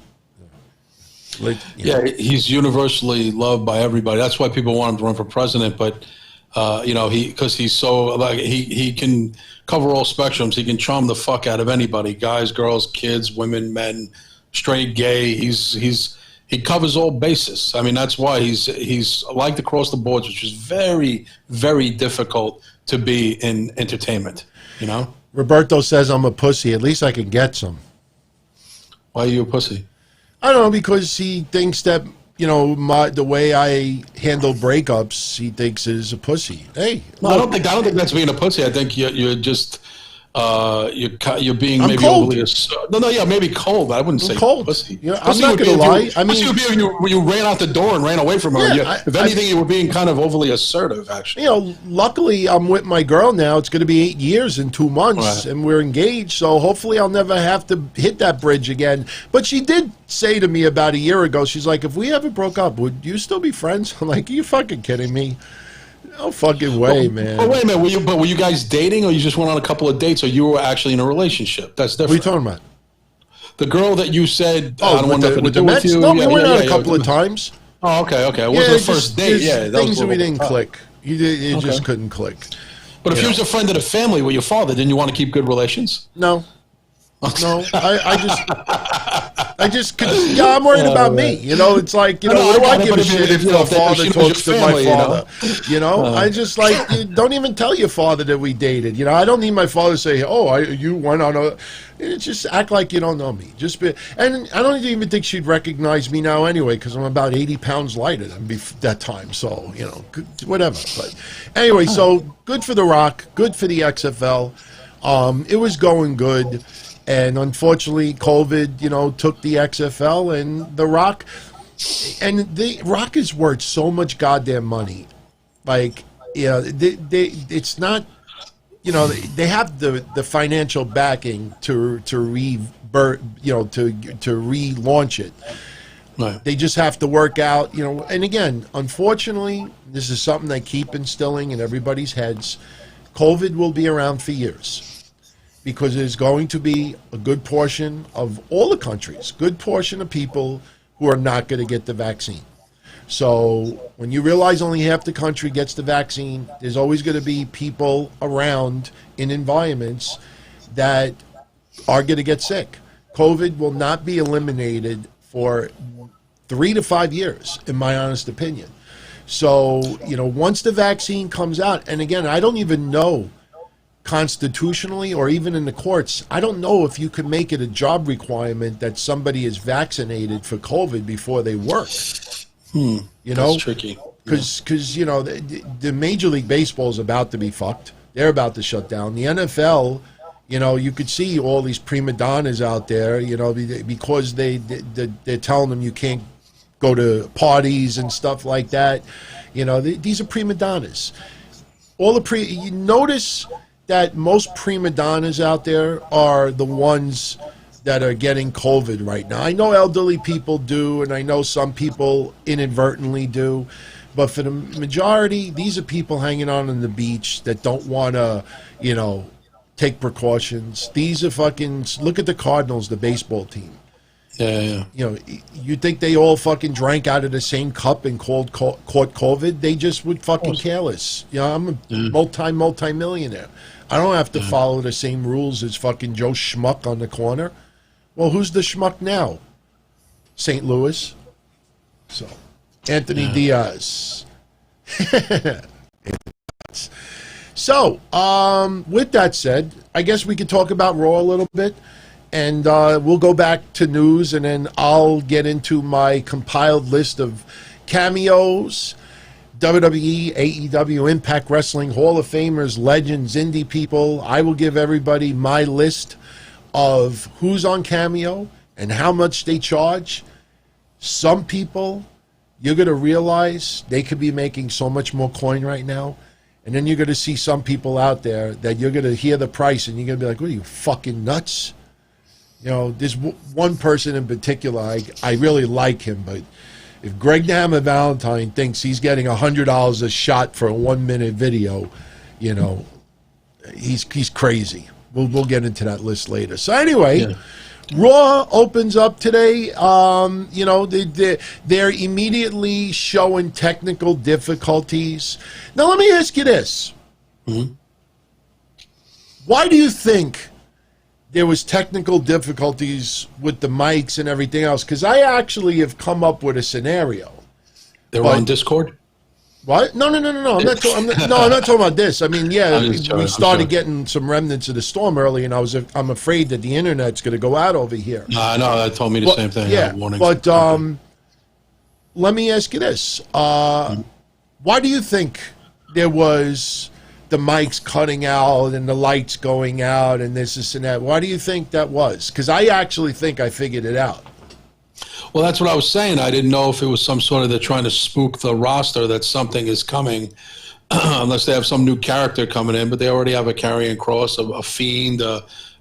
Like, he's universally loved by everybody. That's why people want him to run for president. But because he's so, like, he can cover all spectrums. He can charm the fuck out of anybody: guys, girls, kids, women, men, straight, gay. He covers all bases. I mean, that's why he's liked across the boards, which is very, very difficult to be in entertainment. Roberto says I'm a pussy. At least I can get some. Why are you a pussy? I don't know, because he thinks that, the way I handle breakups, he thinks is a pussy. Hey, no, I don't think that's being a pussy. I think you're just you're being I'm maybe cold. overly maybe cold. I wouldn't say cold. pussy. I'm Pussy not would be going to if lie. you ran out the door and ran away from her. Yeah, if anything, you were being kind of overly assertive, actually. Luckily I'm with my girl now. It's going to be 8 years in 2 months, and we're engaged. So hopefully I'll never have to hit that bridge again. But she did say to me about a year ago, she's like, if we ever broke up, would you still be friends? I'm like, are you fucking kidding me? No fucking way, man. But wait a minute, were you guys dating, or you just went on a couple of dates, or you were actually in a relationship? That's different. What are you talking about? The girl that you said, I don't want nothing to do Mets? with you. No, we went out a couple of times. Oh, okay. It wasn't the first date. Yeah, things that we didn't click. You just couldn't click. But if she was a friend of the family with your father, didn't you want to keep good relations? No. No, I just, Cause, I'm worried about me. You know, it's like, you know, what do I give a shit if your father talks to my father? You know, I just like, don't even tell your father that we dated. You know, I don't need my father to say, you went on a. Just act like you don't know me. And I don't even think she'd recognize me now anyway, because I'm about 80 pounds lighter than that time. So, you know, whatever. But anyway, so good for The Rock, good for the XFL. It was going good. And unfortunately, COVID, you know, took the XFL and The Rock. And the Rock is worth so much goddamn money. Like, yeah, it's not, you know, they have the financial backing to relaunch it. Right. They just have to work out, you know. And again, unfortunately, this is something they keep instilling in everybody's heads. COVID will be around for years. Because there's going to be a good portion of all the countries, good portion of people who are not going to get the vaccine. So when you realize only half the country gets the vaccine, there's always going to be people around in environments that are going to get sick. COVID will not be eliminated for 3 to 5 years, in my honest opinion. So, you know, once the vaccine comes out, and again, I don't even know constitutionally or even in the courts, I don't know if you can make it a job requirement that somebody is vaccinated for COVID before they work. You know, that's tricky. Because you know, the Major League Baseball is about to be fucked. They're about to shut down. The NFL, you know, you could see all these prima donnas out there, you know, because they're telling them you can't go to parties and stuff like that. You know, these are prima donnas. You notice that most prima donnas out there are the ones that are getting COVID right now. I know elderly people do, and I know some people inadvertently do, but for the majority, these are people hanging out on the beach that don't want to, you know, take precautions. These are fucking, look at the Cardinals, the baseball team. Yeah. You know, you think they all fucking drank out of the same cup and caught COVID? They just were fucking careless. You know, I'm a multi-millionaire. I don't have to follow the same rules as fucking Joe Schmuck on the corner. Well, who's the schmuck now? St. Louis. So, Anthony Diaz. So, with that said, I guess we could talk about Raw a little bit. And we'll go back to news, and then I'll get into my compiled list of cameos, WWE, AEW, Impact Wrestling, Hall of Famers, legends, indie people. I will give everybody my list of who's on Cameo and how much they charge. Some people, you're going to realize they could be making so much more coin right now. And then you're going to see some people out there that you're going to hear the price and you're going to be like, what are you, fucking nuts? You know, there's one person in particular, I really like him, but if Greg the Hammer Valentine thinks he's getting $100 a shot for a 1-minute video, you know, he's crazy. We'll get into that list later. So anyway, Raw opens up today. You know, they're immediately showing technical difficulties. Now let me ask you this: why do you think there was technical difficulties with the mics and everything else? Because I actually have come up with a scenario. They were on Discord? What? No. I'm not talking about this. I mean, we started getting some remnants of the storm early, and I'm afraid that the internet's going to go out over here. No, that told me the same thing. Yeah, but let me ask you this: why do you think there was the mics cutting out and the lights going out and this and that? Why do you think that was? Because I actually think I figured it out. Well, that's what I was saying. I didn't know if it was some sort of they're trying to spook the roster that something is coming, unless they have some new character coming in, but they already have a Karrion Kross, a Fiend.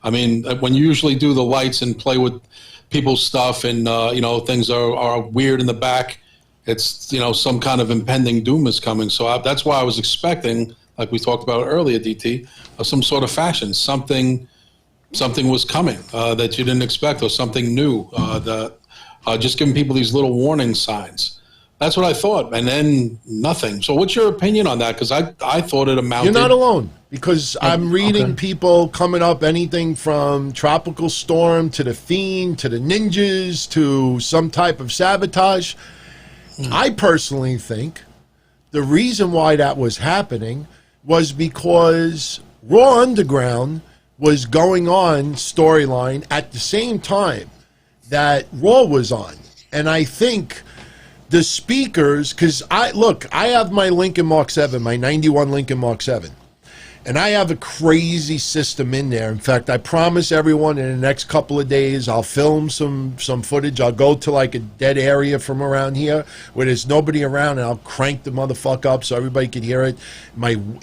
I mean, when you usually do the lights and play with people's stuff and, you know, things are weird in the back, it's, you know, some kind of impending doom is coming. So that's why I was expecting, like we talked about earlier, DT, some sort of fashion. Something was coming that you didn't expect, or something new. Just giving people these little warning signs. That's what I thought, and then nothing. So what's your opinion on that? Because I thought it amounted... You're not alone, because I'm reading people coming up anything from Tropical Storm to the Fiend to the Ninjas to some type of sabotage. I personally think the reason why that was happening was because Raw Underground was going on storyline at the same time that Raw was on. And I think the speakers, because I have my Lincoln Mark 7, my 91 Lincoln Mark 7, and I have a crazy system in there. In fact, I promise everyone in the next couple of days I'll film some footage. I'll go to like a dead area from around here where there's nobody around, and I'll crank the motherfucker up so everybody can hear it.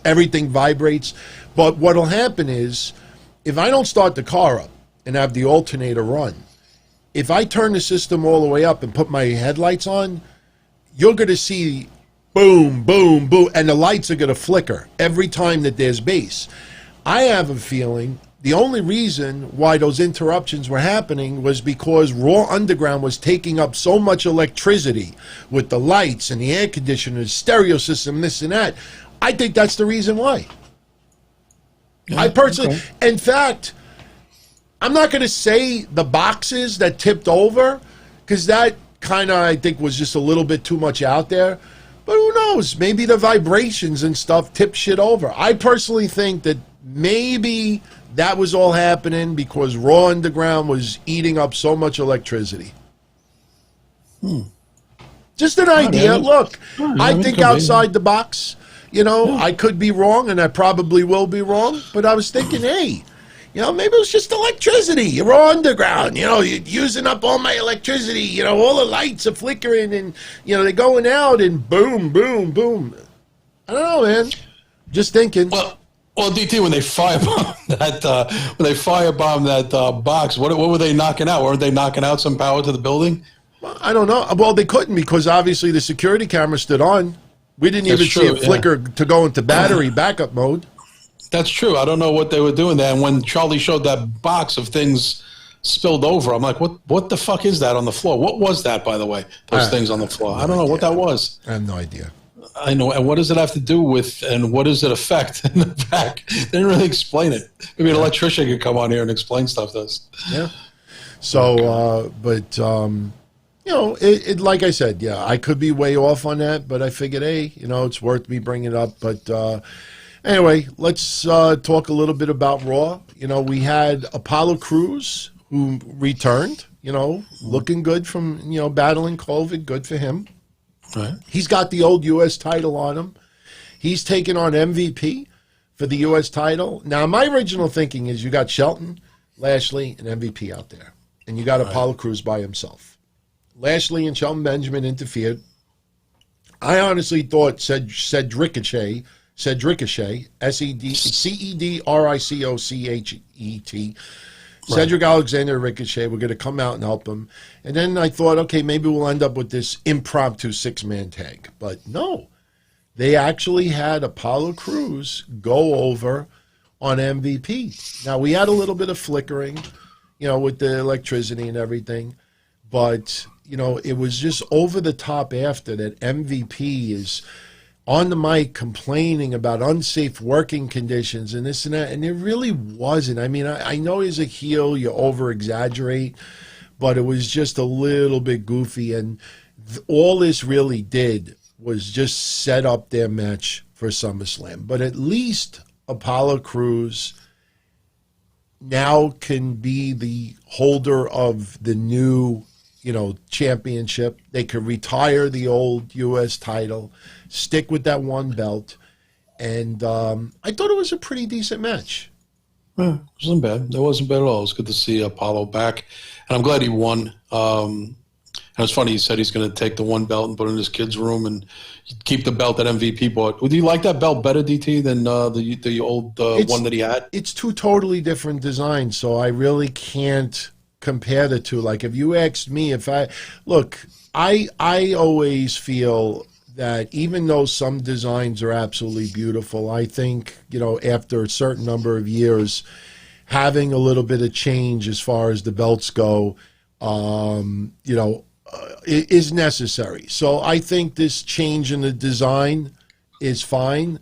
Everything vibrates. But what'll happen is, if I don't start the car up and have the alternator run, if I turn the system all the way up and put my headlights on, you're going to see boom, boom, boom, and the lights are going to flicker every time that there's bass. I have a feeling the only reason why those interruptions were happening was because Raw Underground was taking up so much electricity with the lights and the air conditioners, stereo system, this and that. I think that's the reason why. Yeah, I personally, in fact, I'm not going to say the boxes that tipped over, because that kind of, I think, was just a little bit too much out there. But who knows? Maybe the vibrations and stuff tipped shit over. I personally think that maybe that was all happening because Raw Underground was eating up so much electricity. Just an idea. Look, I think outside the box. You know, I could be wrong, and I probably will be wrong. But I was thinking, hey, you know, maybe it was just electricity. You're Raw Underground. You know, you're using up all my electricity. You know, all the lights are flickering, and, you know, they're going out, and boom, boom, boom. I don't know, man. Just thinking. Well, DT, when they firebombed that box, what were they knocking out? Weren't they knocking out some power to the building? Well, I don't know. Well, they couldn't, because obviously the security camera stood on. We didn't even see it flicker to go into battery backup mode. That's true. I don't know what they were doing there. And when Charlie showed that box of things spilled over, I'm like, what the fuck is that on the floor? What was that, by the way, those things on the floor? I don't know what that was. I have no idea. I know. And what does it have to do with, and what does it affect in the back? They didn't really explain it. Maybe an electrician could come on here and explain stuff to us. Yeah. So, you know, it like I said, yeah, I could be way off on that, but I figured, hey, you know, it's worth me bringing it up. But anyway, let's talk a little bit about Raw. You know, we had Apollo Crews, who returned, you know, looking good from, you know, battling COVID. Good for him. Right. He's got the old U.S. title on him. He's taking on MVP for the U.S. title. Now, my original thinking is you got Shelton, Lashley, and MVP out there, and you got Apollo Crews by himself. Lashley and Shelton Benjamin interfered. I honestly thought said Ricochet, Cedricochet, Cedric Alexander Ricochet, we're going to come out and help him. And then I thought, okay, maybe we'll end up with this impromptu six-man tag. But no, they actually had Apollo Crews go over on MVP. Now, we had a little bit of flickering, you know, with the electricity and everything. But, you know, it was just over the top after that. MVP is on the mic complaining about unsafe working conditions and this and that, and it really wasn't. I mean, I know as a heel you over-exaggerate, but it was just a little bit goofy, and all this really did was just set up their match for SummerSlam. But at least Apollo Crews now can be the holder of the new, you know, championship. They could retire the old U.S. title, stick with that one belt, and I thought it was a pretty decent match. Yeah, it wasn't bad. It wasn't bad at all. It was good to see Apollo back, and I'm glad he won. And it's funny, he said he's going to take the one belt and put it in his kid's room and keep the belt that MVP bought. Would you like that belt better, DT, than the old one that he had? It's two totally different designs, so I really can't compare the two. Like, if you asked me, I always feel that even though some designs are absolutely beautiful, I think, you know, after a certain number of years, having a little bit of change as far as the belts go, you know, is necessary. So I think this change in the design is fine.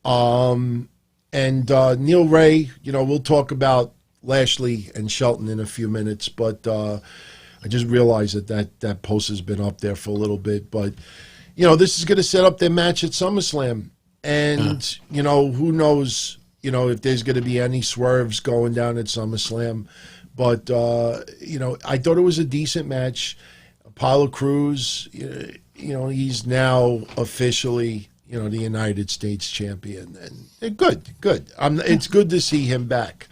And Neil Ray, we'll talk about Lashley and Shelton in a few minutes, but I just realized that post has been up there for a little bit. But, this is going to set up their match at SummerSlam. And, who knows, if there's going to be any swerves going down at SummerSlam. But, I thought it was a decent match. Apollo Crews, he's now officially, the United States champion. And good. It's good to see him back.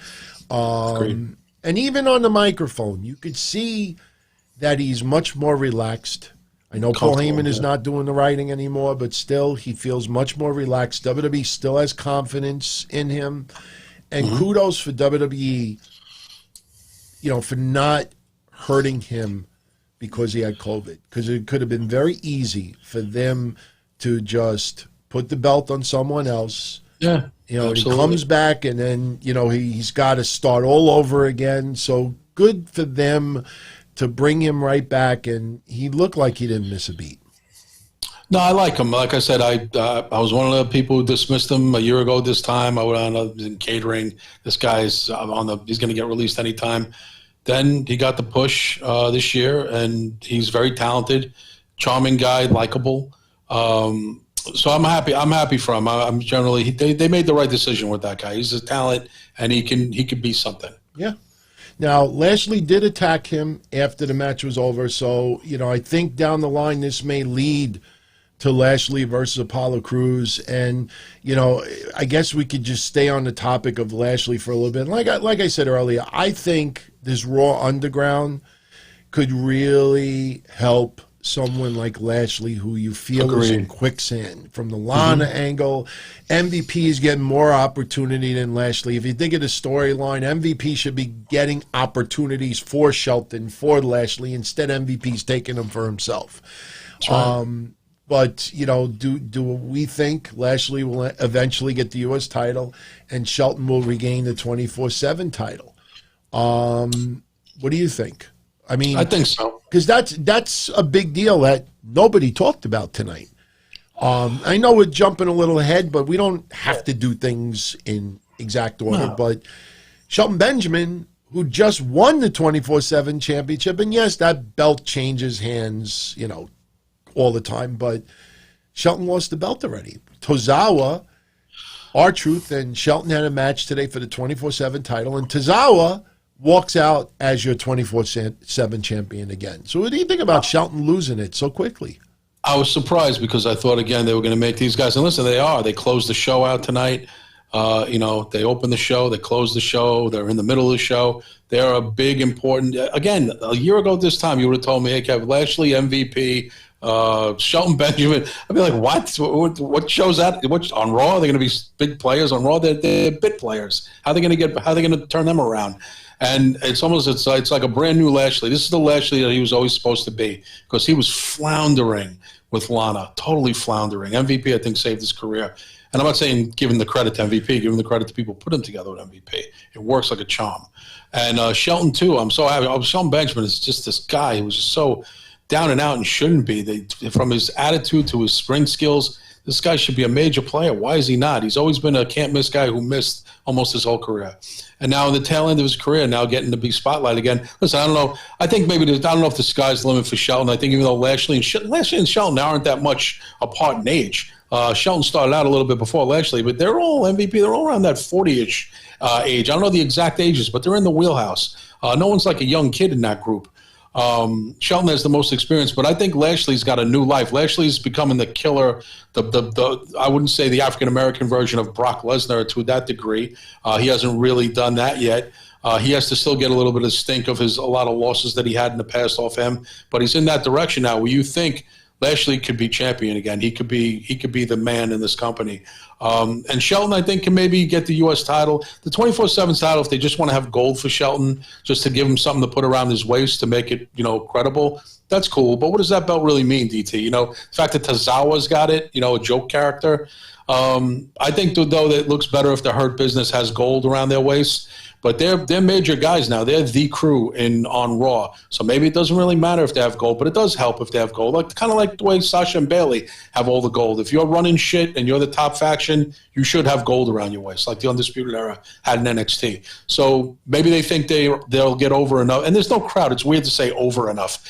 And even on the microphone, you could see that he's much more relaxed. I know Paul Heyman is not doing the writing anymore, but still, he feels much more relaxed. WWE still has confidence in him. And kudos for WWE, for not hurting him because he had COVID. Because it could have been very easy for them to just put the belt on someone else. Yeah. He comes back and then, he's got to start all over again. So good for them to bring him right back. And he looked like he didn't miss a beat. No, I like him. Like I said, I was one of the people who dismissed him a year ago this time. I was in catering. This guy's he's going to get released anytime. Then he got the push this year, and he's very talented, charming guy, likable. So I'm happy. I'm happy for him. I'm generally they made the right decision with that guy. He's a talent, and he could be something. Yeah. Now Lashley did attack him after the match was over. So I think down the line this may lead to Lashley versus Apollo Crews, and I guess we could just stay on the topic of Lashley for a little bit. Like I said earlier, I think this Raw Underground could really help someone like Lashley, who you feel is in quicksand. From the Lana angle, MVP is getting more opportunity than Lashley. If you think of the storyline, MVP should be getting opportunities for Shelton, for Lashley. Instead, MVP's taking them for himself. Right. But, do we think Lashley will eventually get the U.S. title and Shelton will regain the 24/7 title? What do you think? I mean, I think so. Because that's a big deal that nobody talked about tonight. I know we're jumping a little ahead, but we don't have to do things in exact order. No. But Shelton Benjamin, who just won the 24/7 championship, and yes, that belt changes hands, all the time, but Shelton lost the belt already. Tozawa, R-Truth, and Shelton had a match today for the 24/7 title, and Tozawa walks out as your 24/7 champion again. So what do you think about Shelton losing it so quickly? I was surprised because I thought, again, they were going to make these guys, and listen, they are. They closed the show out tonight. They open the show, they close the show, they're in the middle of the show. They're a big, important, again, a year ago this time, you would have told me, hey, Kev, Lashley, MVP, Shelton Benjamin. I'd be like, what shows that? What on Raw? Are they going to be big players on Raw? They're bit players. How are they going to turn them around? And it's like a brand new Lashley. This is the Lashley that he was always supposed to be, because he was floundering with Lana, totally floundering. MVP, I think, saved his career. And I'm not saying giving the credit to MVP, giving the credit to people who put him together with MVP. It works like a charm. And Shelton, too, I'm so happy. Shelton Benjamin is just this guy who was just so down and out and shouldn't be. From his attitude to his spring skills, this guy should be a major player. Why is he not? He's always been a can't-miss guy who missed almost his whole career. And now in the tail end of his career, now getting to be spotlight again. Listen, I don't know. I think I don't know if the sky's the limit for Shelton. I think even though Lashley and Shelton aren't that much apart in age. Shelton started out a little bit before Lashley, but they're all MVP. They're all around that 40-ish age. I don't know the exact ages, but they're in the wheelhouse. No one's like a young kid in that group. Shelton has the most experience, but I think Lashley's got a new life. Lashley's becoming the killer, I wouldn't say the African-American version of Brock Lesnar to that degree. He hasn't really done that yet. He has to still get a little bit of stink of a lot of losses that he had in the past off him, but he's in that direction now where you think Lashley could be champion again. He could be the man in this company. And Shelton, I think, can maybe get the U.S. title. The 24/7 title, if they just want to have gold for Shelton, just to give him something to put around his waist to make it, credible, that's cool. But what does that belt really mean, DT? The fact that Tozawa's got it, a joke character. I think, though, that it looks better if the Hurt Business has gold around their waist. But they're major guys now. They're the crew on Raw. So maybe it doesn't really matter if they have gold, but it does help if they have gold. Like kind of like the way Sasha and Bailey have all the gold. If you're running shit and you're the top faction, you should have gold around your waist, like the Undisputed Era had in NXT. So maybe they think they'll get over enough. And there's no crowd. It's weird to say over enough.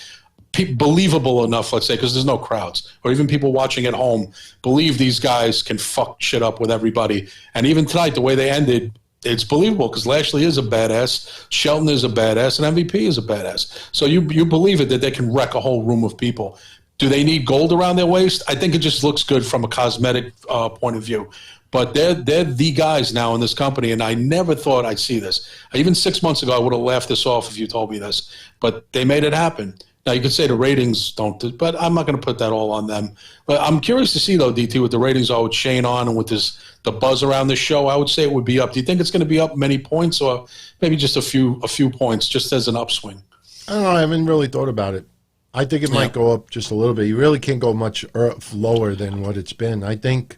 Believable enough, let's say, because there's no crowds, or even people watching at home believe these guys can fuck shit up with everybody. And even tonight, the way they ended, it's believable because Lashley is a badass, Shelton is a badass, and MVP is a badass. So you believe it that they can wreck a whole room of people. Do they need gold around their waist? I think it just looks good from a cosmetic point of view. But they're the guys now in this company, and I never thought I'd see this. Even 6 months ago, I would have laughed this off if you told me this. But they made it happen. Now, you could say the ratings don't, but I'm not going to put that all on them. But I'm curious to see, though, DT, what the ratings are with Shane on and with the buzz around the show. I would say it would be up. Do you think it's going to be up many points or maybe just a few points, just as an upswing? I don't know. I haven't really thought about it. I think it might go up just a little bit. You really can't go much lower than what it's been. I think,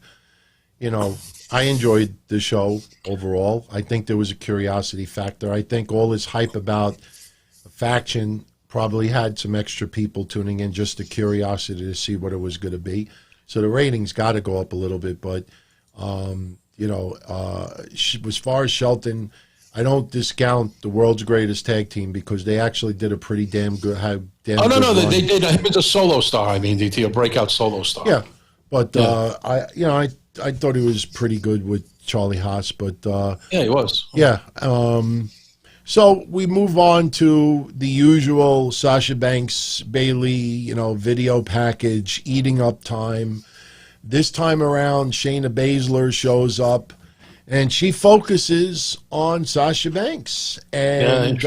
I enjoyed the show overall. I think there was a curiosity factor. I think all this hype about a faction probably had some extra people tuning in, just the curiosity to see what it was going to be. So the ratings got to go up a little bit. But, as far as Shelton, I don't discount the world's greatest tag team because they actually did a pretty damn good. No, they did. He was a solo star. I mean, DT, a breakout solo star. Yeah, but I thought he was pretty good with Charlie Haas. But yeah, he was. Yeah. So we move on to the usual Sasha Banks, Bailey, video package, eating up time. This time around, Shayna Baszler shows up, and she focuses on Sasha Banks. And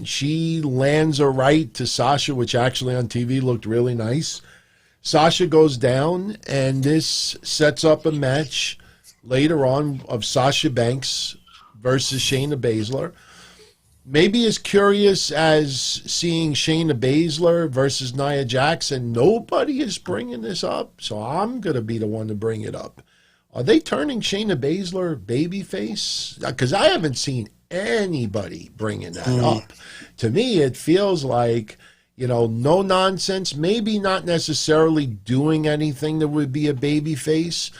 she lands a right to Sasha, which actually on TV looked really nice. Sasha goes down, and this sets up a match later on of Sasha Banks versus Shayna Baszler. Maybe as curious as seeing Shayna Baszler versus Nia Jax, and nobody is bringing this up, so I'm going to be the one to bring it up. Are they turning Shayna Baszler babyface? Because I haven't seen anybody bringing that up. To me, it feels like, no nonsense, maybe not necessarily doing anything that would be a babyface,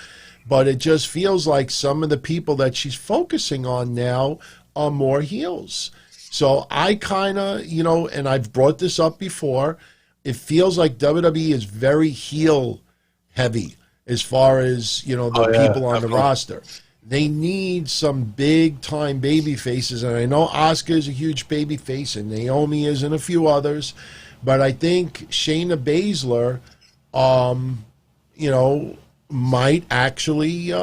but it just feels like some of the people that she's focusing on now are more heels. So I kind of, and I've brought this up before, it feels like WWE is very heel heavy as far as, the people on the roster. They need some big time baby faces. And I know Asuka is a huge baby face and Naomi is and a few others. But I think Shayna Baszler, might actually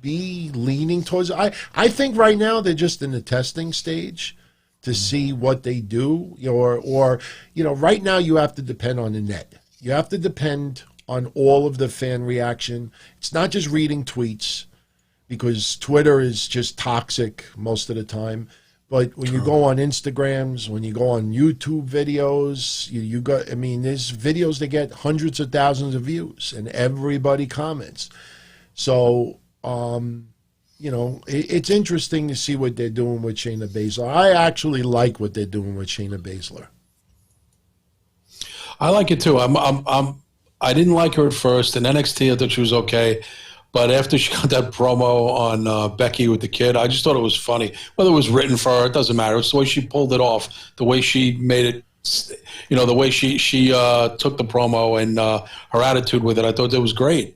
be leaning towards. I think right now they're just in the testing stage to see what they do, or right now you have to depend on the net. You have to depend on all of the fan reaction. It's not just reading tweets, because Twitter is just toxic most of the time. But when you go on Instagrams, when you go on YouTube videos, there's videos that get hundreds of thousands of views, and everybody comments. So, it's interesting to see what they're doing with Shayna Baszler. I actually like what they're doing with Shayna Baszler. I like it too. I didn't like her at first. In NXT, I thought she was okay. But after she got that promo on Becky with the kid, I just thought it was funny. Whether it was written for her, it doesn't matter. It's the way she pulled it off, the way she made it, the way she took the promo and her attitude with it. I thought that was great.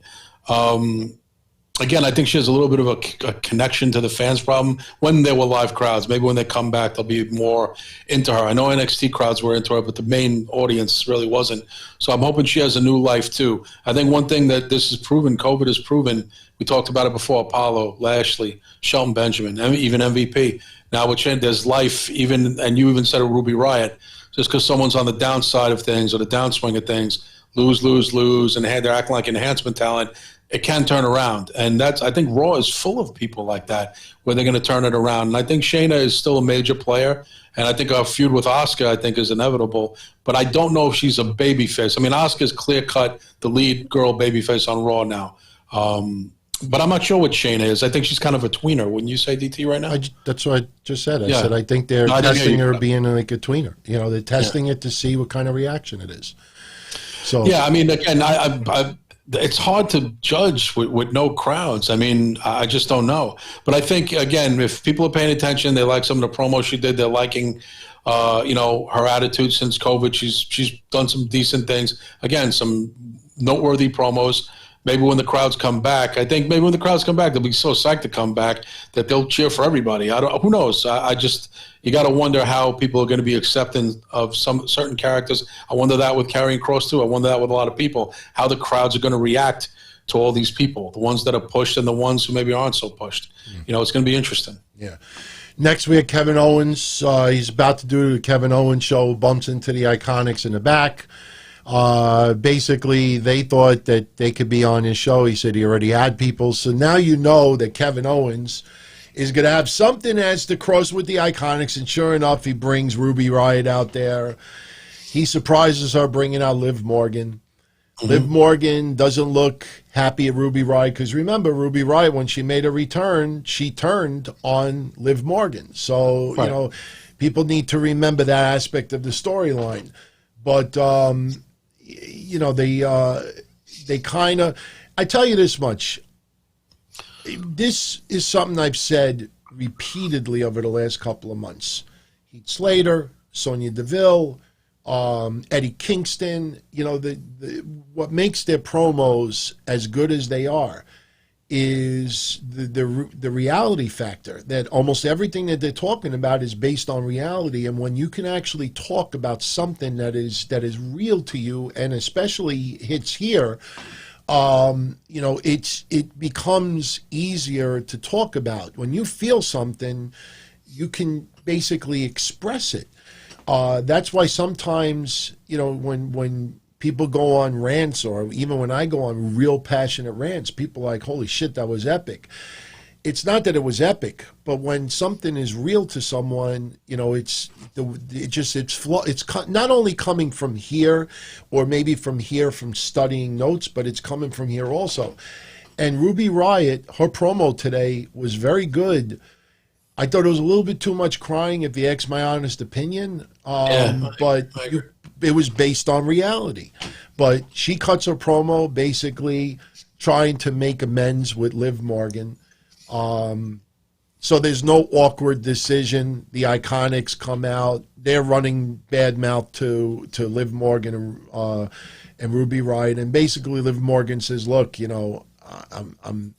Again, I think she has a little bit of a connection to the fans problem when there were live crowds. Maybe when they come back, they'll be more into her. I know NXT crowds were into her, but the main audience really wasn't. So I'm hoping she has a new life, too. I think one thing that this has proven, COVID has proven, we talked about it before, Apollo, Lashley, Shelton Benjamin, even MVP. Now there's life, and you even said a Ruby Riott, just because someone's on the downside of things or the downswing of things, lose, and they're acting like enhancement talent, it can turn around. And I think Raw is full of people like that, where they're going to turn it around. And I think Shayna is still a major player. And I think our feud with Asuka, I think, is inevitable. But I don't know if she's a babyface. I mean, Asuka's clear-cut the lead girl babyface on Raw now. But I'm not sure what Shayna is. I think she's kind of a tweener. Wouldn't you say, DT, right now? That's what I just said. I said I think they're testing her being like a tweener. You know, they're testing it to see what kind of reaction it is. So yeah, I mean, again, it's hard to judge with no crowds. I mean, I just don't know. But I think, again, if people are paying attention, they like some of the promos she did. They're liking, her attitude since COVID. She's done some decent things. Again, some noteworthy promos. Maybe when the crowds come back, I think maybe when the crowds come back, they'll be so psyched to come back that they'll cheer for everybody. Who knows? You got to wonder how people are going to be accepting of some certain characters. I wonder that with Karrion Kross too. I wonder that with a lot of people, how the crowds are going to react to all these people, the ones that are pushed and the ones who maybe aren't so pushed. It's going to be interesting. Yeah. Next we have Kevin Owens. He's about to do the Kevin Owens show, bumps into the Iconics in the back. Basically, they thought that they could be on his show. He said he already had people. So now you know that Kevin Owens is going to have something as to cross with the Iconics. And sure enough, he brings Ruby Riott out there. He surprises her bringing out Liv Morgan. Mm-hmm. Liv Morgan doesn't look happy at Ruby Riott because remember, Ruby Riott, when she made a return, she turned on Liv Morgan. So, right. People need to remember that aspect of the storyline. But, they kind of, I tell you this much, this is something I've said repeatedly over the last couple of months. Heath Slater, Sonya Deville, Eddie Kingston, what makes their promos as good as they are is the reality factor, that almost everything that they're talking about is based on reality. And when you can actually talk about something that is real to you, and especially hits here, it becomes easier to talk about. When you feel something, you can basically express it. That's why sometimes, when people go on rants, or even when I go on real passionate rants, people are like, holy shit, that was epic. It's not that it was epic, but when something is real to someone, it's not only coming from here, or maybe from here from studying notes, but it's coming from here also. And Ruby Riott, her promo today was very good. I thought it was a little bit too much crying, if you ask my honest opinion. It was based on reality. But she cuts her promo basically trying to make amends with Liv Morgan. So there's no awkward decision. The Iconics come out. They're running bad mouth to Liv Morgan and Ruby Riott. And basically Liv Morgan says, look, I'm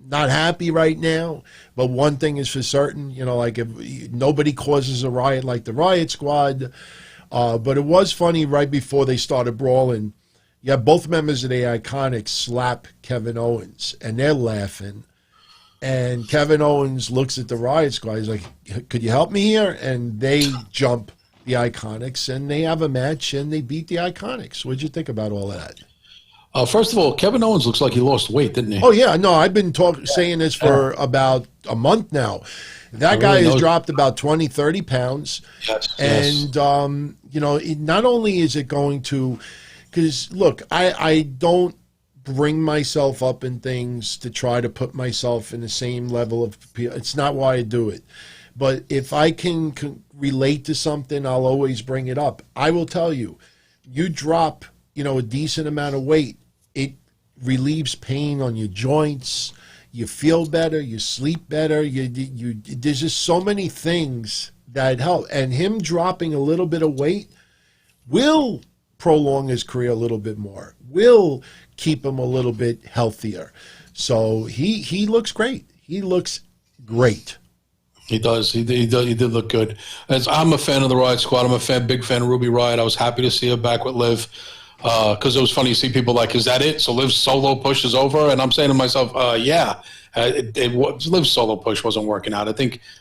not happy right now, but one thing is for certain, if nobody causes a riot like the Riot Squad. But it was funny right before they started brawling. You have both members of the Iconics slap Kevin Owens, and they're laughing. And Kevin Owens looks at the Riot Squad. He's like, could you help me here? And they jump the Iconics, and they have a match, and they beat the Iconics. What'd you think about all that? First of all, Kevin Owens looks like he lost weight, didn't he? Oh, yeah. No, I've been saying this for about a month now. That guy has dropped about 20, 30 pounds. Yes. And, not only is it going to – because, look, I don't bring myself up in things to try to put myself in the same level of – it's not why I do it. But if I can relate to something, I'll always bring it up. I will tell you, you drop, a decent amount of weight, it relieves pain on your joints. You feel better. You sleep better. There's just so many things that help. And him dropping a little bit of weight will prolong his career a little bit more, will keep him a little bit healthier. So he looks great. He looks great. He does. He did look good. I'm a fan of the Riot Squad. I'm a big fan of Ruby Riott. I was happy to see her back with Liv. Because it was funny to see people like, is that it? So Liv's solo push is over? And I'm saying to myself, yeah. Liv's solo push wasn't working out.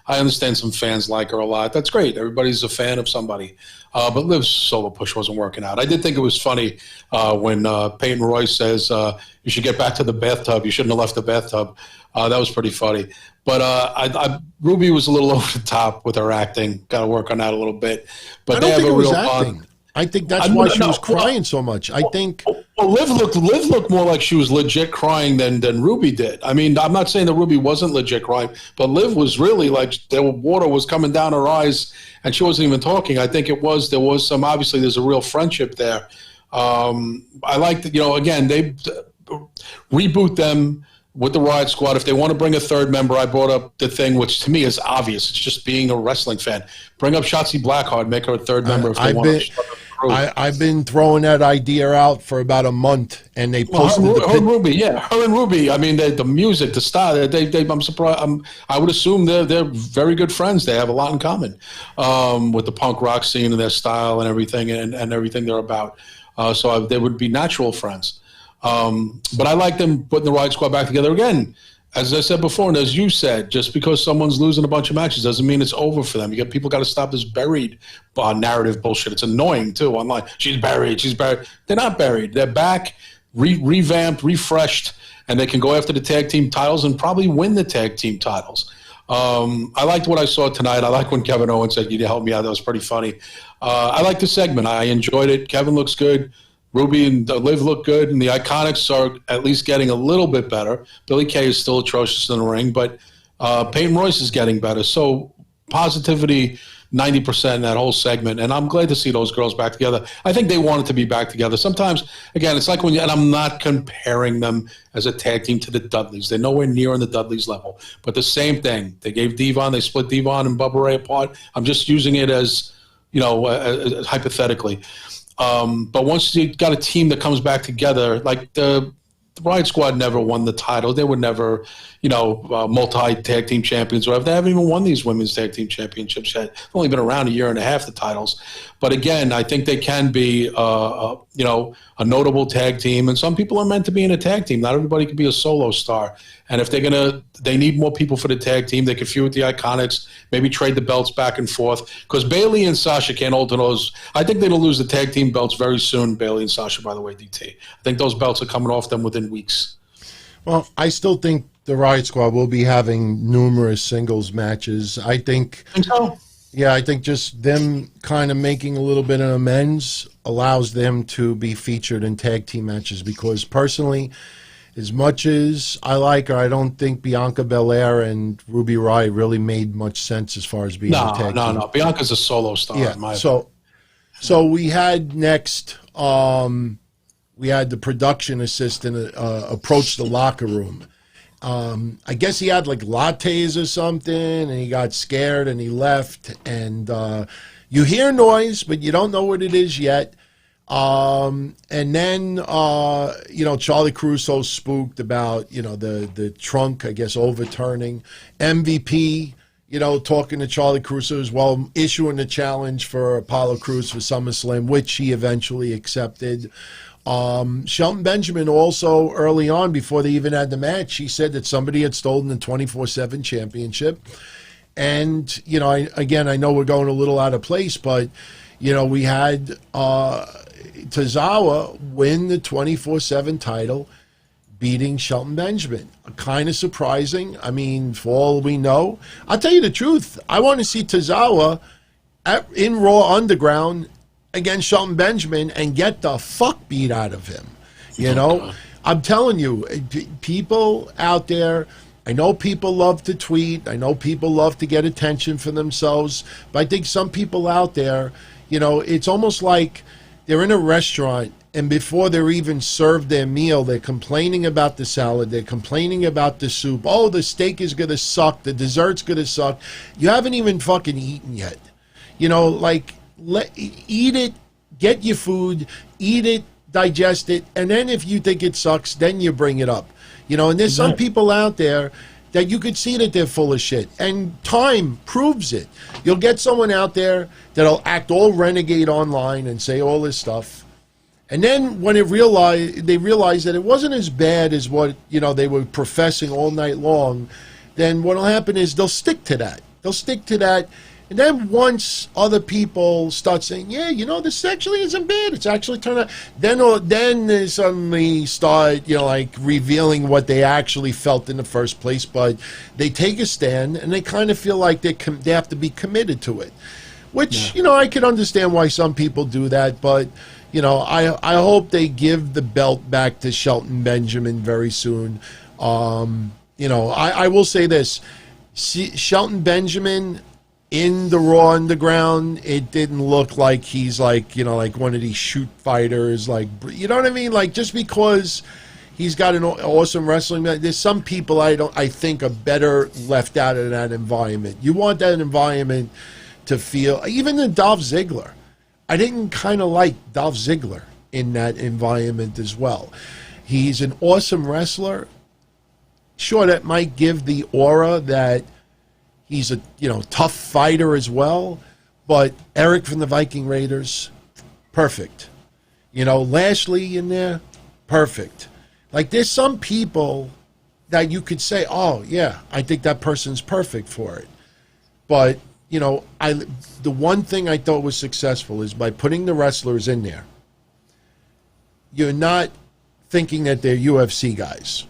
I understand some fans like her a lot. That's great. Everybody's a fan of somebody. But Liv's solo push wasn't working out. I did think it was funny when Peyton Royce says, you should get back to the bathtub. You shouldn't have left the bathtub. That was pretty funny. But Ruby was a little over the top with her acting. Got to work on that a little bit. But I don't think it was acting. I think that's why she was crying so much. I think. Well, Liv looked more like she was legit crying than Ruby did. I mean, I'm not saying that Ruby wasn't legit crying, but Liv was really like the water was coming down her eyes, and she wasn't even talking. I think there was some. Obviously, there's a real friendship there. I like that. Again, they reboot them with the Riot Squad. If they want to bring a third member, I brought up the thing, which to me is obvious. It's just being a wrestling fan. Bring up Shotzi Blackheart, make her a third member if they want. I've been throwing that idea out for about a month, and they posted her and Ruby. I mean, the music, the style. I'm surprised. I would assume they're very good friends. They have a lot in common with the punk rock scene and their style and everything, and everything they're about. So they would be natural friends. But I like them putting the Riot Squad back together again. As I said before, and as you said, just because someone's losing a bunch of matches doesn't mean it's over for them. People got to stop this buried narrative bullshit. It's annoying too. Online, she's buried. They're not buried. They're back, revamped, refreshed, and they can go after the tag team titles and probably win the tag team titles. I liked what I saw tonight. I like when Kevin Owens said, "You need to help me out." That was pretty funny. I like the segment. I enjoyed it. Kevin looks good. Ruby and Liv look good, and the Iconics are at least getting a little bit better. Billy Kay is still atrocious in the ring, but Peyton Royce is getting better. So positivity, 90% in that whole segment, and I'm glad to see those girls back together. I think they wanted to be back together. Sometimes, again, it's like and I'm not comparing them as a tag team to the Dudleys. They're nowhere near on the Dudleys level, but the same thing. They gave Devon, they split Devon and Bubba Ray apart. I'm just using it as, hypothetically. But once you got a team that comes back together, like the Riot Squad never won the title. They were never, multi-tag team champions or whatever. They haven't even won these women's tag team championships yet. They've only been around a year and a half, the titles. But again, I think they can be, a notable tag team. And some people are meant to be in a tag team. Not everybody can be a solo star. And if they need more people for the tag team, they can feud with the Iconics, maybe trade the belts back and forth. Because Bayley and Sasha can't alter those. I think they'll lose the tag team belts very soon, Bayley and Sasha, by the way, DT. I think those belts are coming off them within weeks. Well, I still think the Riot Squad will be having numerous singles matches. I think so. Yeah, I think just them kind of making a little bit of amends allows them to be featured in tag team matches, because personally, as much as I like her, I don't think Bianca Belair and Ruby Riott really made much sense as far as being a tag team. No. Bianca's a solo star. Yeah, in my so we had next, we had the production assistant approach the locker room. I guess he had like lattes or something, and he got scared and he left. And you hear noise, but you don't know what it is yet. And then, Charlie Caruso spooked about, the trunk, I guess, overturning. MVP, talking to Charlie Caruso as well, issuing a challenge for Apollo Crews for SummerSlam, which he eventually accepted. Shelton Benjamin also early on, before they even had the match, he said that somebody had stolen the 24/7 championship. And, I know we're going a little out of place, but, we had Tozawa win the 24/7 title, beating Shelton Benjamin. Kind of surprising. I mean, for all we know. I'll tell you the truth. I want to see Tozawa in Raw Underground against Shelton Benjamin and get the fuck beat out of him. I'm telling you, people out there, I know people love to tweet. I know people love to get attention for themselves. But I think some people out there, it's almost like they're in a restaurant, and before they're even served their meal, they're complaining about the salad. They're complaining about the soup. Oh, the steak is going to suck. The dessert's going to suck. You haven't even fucking eaten yet. Eat it, get your food, eat it, digest it, and then if you think it sucks, then you bring it up. And there's some people out there that you could see that they're full of shit, and time proves it. You'll get someone out there that'll act all renegade online and say all this stuff, and then when they realize that it wasn't as bad as what they were professing all night long, then what'll happen is they'll stick to that. And then once other people start saying, yeah, this actually isn't bad, it's actually turned out, then they suddenly start, revealing what they actually felt in the first place. But they take a stand, and they kind of feel like they have to be committed to it. which, I can understand why some people do that, but, I hope they give the belt back to Shelton Benjamin very soon. I will say this. Shelton Benjamin in the Raw Underground, it didn't look like he's like one of these shoot fighters, you know what I mean? Like, just because he's got an awesome wrestling, there's some people I think are better left out of that environment. You want that environment to feel, even in Dolph Ziggler. I didn't kind of like Dolph Ziggler in that environment as well. He's an awesome wrestler. Sure, that might give the aura that he's a tough fighter as well, but Eric from the Viking Raiders, perfect. Lashley in there, perfect. Like, there's some people that you could say, oh yeah, I think that person's perfect for it. But the one thing I thought was successful is by putting the wrestlers in there, you're not thinking that they're UFC guys.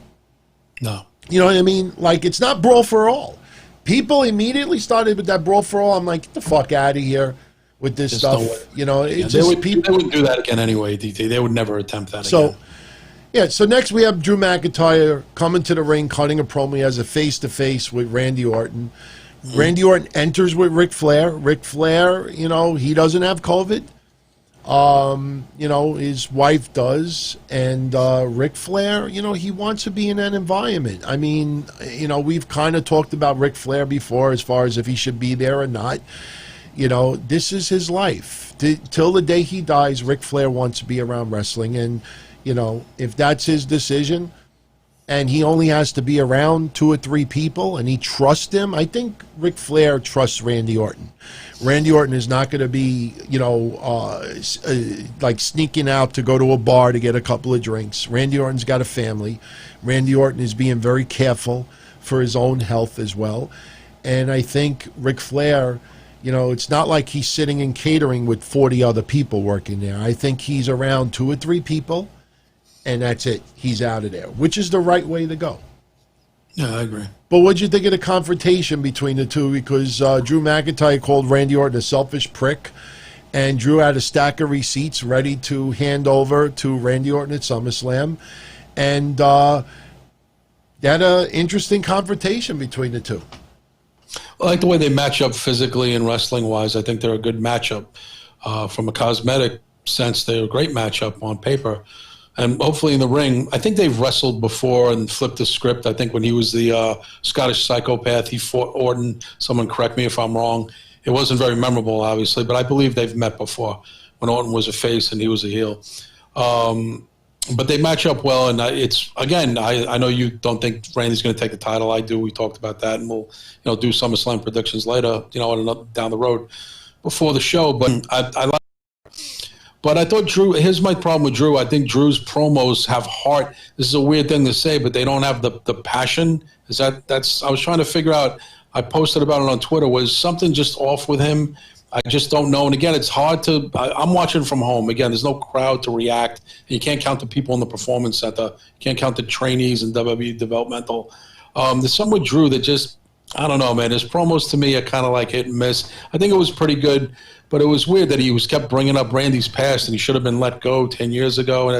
No. You know what I mean? Like, it's not Brawl for All. People immediately started with that Brawl for All. I'm like, get the fuck out of here with this stuff. They wouldn't do that again anyway, DT. They would never attempt that again. Yeah, so next we have Drew McIntyre coming to the ring, cutting a promo. He has a face-to-face with Randy Orton. Randy Orton enters with Ric Flair. Ric Flair, he doesn't have COVID. His wife does. And Ric Flair, he wants to be in that environment. I mean, we've kind of talked about Ric Flair before as far as if he should be there or not. This is his life. Till the day he dies, Ric Flair wants to be around wrestling. And, if that's his decision, and he only has to be around 2 or 3 people, and he trusts him. I think Ric Flair trusts Randy Orton. Randy Orton is not going to be, like sneaking out to go to a bar to get a couple of drinks. Randy Orton's got a family. Randy Orton is being very careful for his own health as well. And I think Ric Flair, it's not like he's sitting in catering with 40 other people working there. I think he's around 2 or 3 people, and that's it. He's out of there, which is the right way to go. Yeah, I agree. But what'd you think of the confrontation between the two? Because Drew McIntyre called Randy Orton a selfish prick, and Drew had a stack of receipts ready to hand over to Randy Orton at SummerSlam. And they had an interesting confrontation between the two. I like the way they match up physically and wrestling-wise. I think they're a good matchup. From a cosmetic sense, they're a great matchup on paper. And hopefully in the ring, I think they've wrestled before and flipped the script. I think when he was the Scottish Psychopath, he fought Orton. Someone correct me if I'm wrong. It wasn't very memorable, obviously, but I believe they've met before when Orton was a face and he was a heel. But they match up well, and it's, again, I know you don't think Randy's going to take the title. I do. We talked about that, and we'll do SummerSlam predictions later, down the road before the show. But I like. But I thought Drew, here's my problem with Drew. I think Drew's promos have heart. This is a weird thing to say, but they don't have the passion. I was trying to figure out, I posted about it on Twitter, was something just off with him? I just don't know. And again, it's hard to, I'm watching from home. Again, there's no crowd to react. You can't count the people in the Performance Center. You can't count the trainees in WWE Developmental. There's something with Drew that just, I don't know, man. His promos to me are kind of like hit and miss. I think it was pretty good. But it was weird that he was kept bringing up Randy's past, and he should have been let go 10 years ago. And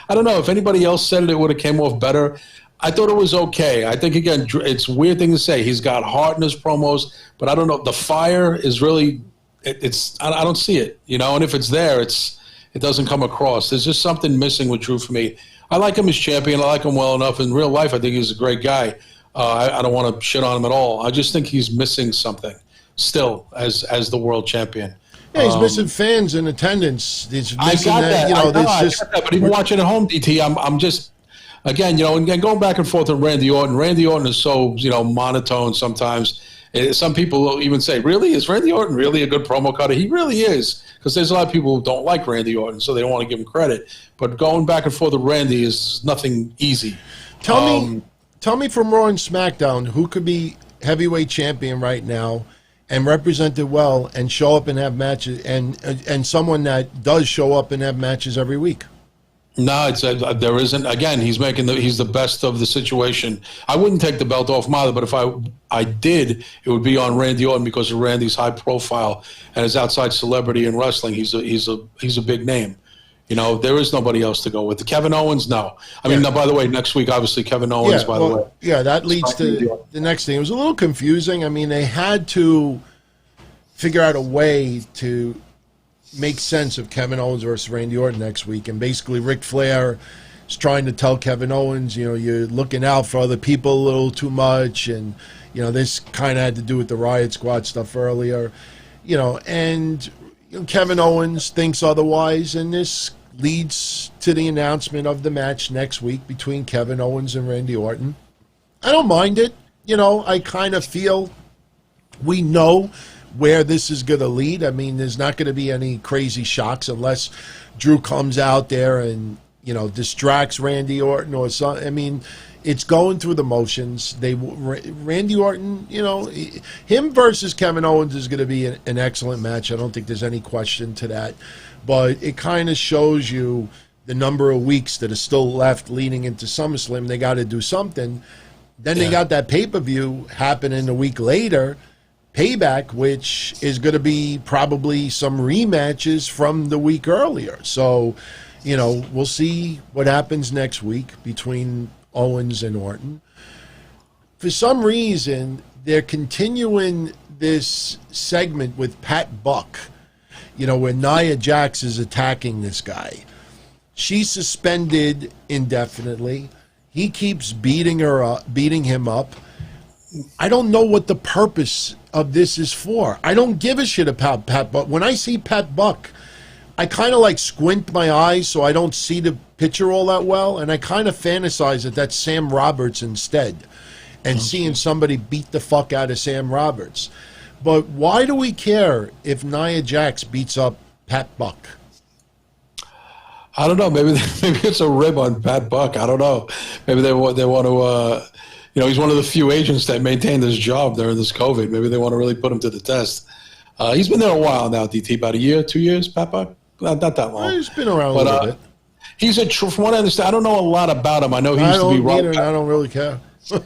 I don't know. If anybody else said it, it would have came off better. I thought it was okay. I think, again, it's a weird thing to say. He's got heart in his promos, but I don't know. The fire is really, I don't see it, And if it's there, it doesn't come across. There's just something missing with Drew for me. I like him as champion. I like him well enough. In real life, I think he's a great guy. I don't want to shit on him at all. I just think he's missing something still as the world champion. Yeah, he's missing fans in attendance. He's I missing got that. I got that. But even watching at home, DT, I'm just, again, and going back and forth with Randy Orton. Randy Orton is so, monotone sometimes. Some people will even say, really? Is Randy Orton really a good promo cutter? He really is, because there's a lot of people who don't like Randy Orton, so they don't want to give him credit. But going back and forth with Randy is nothing easy. Tell me from Raw and SmackDown, who could be heavyweight champion right now and represent it well and show up and have matches, and someone that does show up and have matches every week? No, there isn't. Again, he's the best of the situation. I wouldn't take the belt off him either, but if I did, it would be on Randy Orton because of Randy's high profile and his outside celebrity in wrestling. He's a big name. You know, there is nobody else to go with. Kevin Owens, no. I mean, now, by the way, next week, obviously, Kevin Owens, the way. Yeah, that leads to the next thing. It was a little confusing. I mean, they had to figure out a way to make sense of Kevin Owens versus Randy Orton next week. And basically, Ric Flair is trying to tell Kevin Owens, you know, you're looking out for other people a little too much. And, you know, this kind of had to do with the Riot Squad stuff earlier. You know, and Kevin Owens thinks otherwise, and this leads to the announcement of the match next week between Kevin Owens and Randy Orton. I don't mind it. You know, I kind of feel we know where this is going to lead. I mean, there's not going to be any crazy shocks unless Drew comes out there and, you know, distracts Randy Orton or something. I mean, it's going through the motions. Randy Orton, you know, him versus Kevin Owens is going to be an excellent match. I don't think there's any question to that. But it kind of shows you the number of weeks that are still left leading into SummerSlam. They got to do something. Then they got that pay-per-view happening a week later, Payback, which is going to be probably some rematches from the week earlier. So, you know, we'll see what happens next week between Owens and Orton. For some reason, they're continuing this segment with Pat Buck, you know, where Nia Jax is attacking this guy. She's suspended indefinitely. He keeps beating him up. I don't know what the purpose of this is for. I don't give a shit about Pat Buck. When I see Pat Buck, I kind of like squint my eyes so I don't see the picture all that well, and I kind of fantasize that that's Sam Roberts instead, and seeing somebody beat the fuck out of Sam Roberts. But why do we care if Nia Jax beats up Pat Buck? I don't know. Maybe it's a rib on Pat Buck. I don't know. Maybe they want to. You know, he's one of the few agents that maintained his job during this COVID. Maybe they want to really put him to the test. He's been there a while now, DT, about a year, 2 years, Pat Buck? Not that long. He's been around a little bit. He's from what I understand, I don't know a lot about him. I know he used to be Ryback. I don't really care.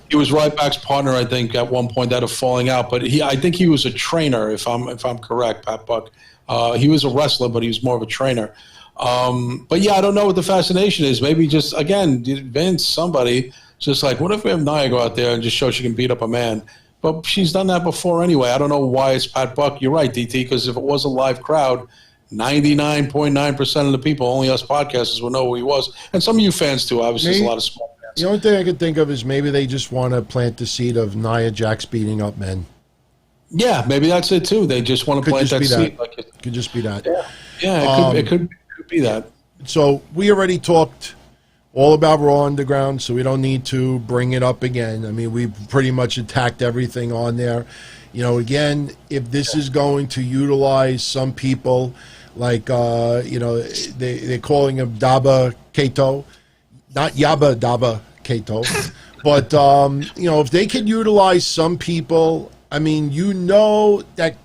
He was Ryback's partner, I think, at one point. That of falling out, but I think he was a trainer, if I'm correct, Pat Buck. He was a wrestler, but he was more of a trainer. But yeah, I don't know what the fascination is. Maybe just, again, Vince, somebody, just like, what if we have Nia go out there and just show she can beat up a man? But she's done that before anyway. I don't know why it's Pat Buck. You're right, DT, because if it was a live crowd, 99.9% of the people, only us podcasters, would know who he was. And some of you fans too, obviously. There's a lot of small fans. The only thing I could think of is maybe they just want to plant the seed of Nia Jax beating up men. Yeah, maybe that's it too. They just want to plant that seed. Could just be that. Yeah, it could be that. So we already talked all about Raw Underground, so we don't need to bring it up again. I mean, we've pretty much attacked everything on there. You know, again, if this is going to utilize some people, like, you know, they're calling him Daba Kato, not Yaba Daba Kato, but, you know, if they could utilize some people, I mean, you know that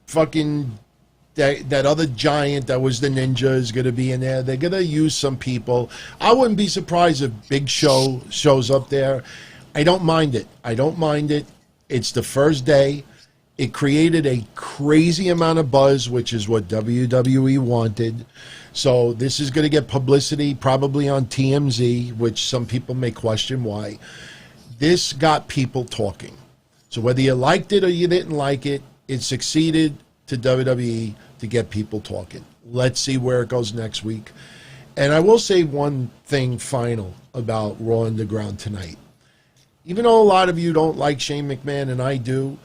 fucking that other giant that was the Ninja is going to be in there. They're going to use some people. I wouldn't be surprised if Big Show shows up there. I don't mind it. It's the first day. It created a crazy amount of buzz, which is what WWE wanted. So this is going to get publicity probably on TMZ, which some people may question why. This got people talking. So whether you liked it or you didn't like it, it succeeded to WWE to get people talking. Let's see where it goes next week. And I will say one thing final about Raw Underground tonight. Even though a lot of you don't like Shane McMahon, and I do,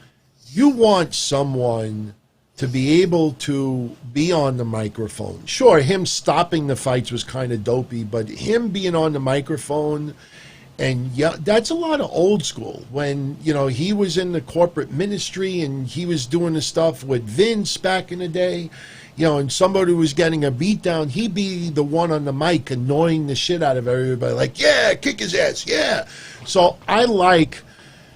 you want someone to be able to be on the microphone. Sure, him stopping the fights was kind of dopey, but him being on the microphone, and yeah, that's a lot of old school. When, you know, he was in the corporate ministry and he was doing the stuff with Vince back in the day, you know, and somebody was getting a beat down, he'd be the one on the mic annoying the shit out of everybody, like, yeah, kick his ass, yeah. So I like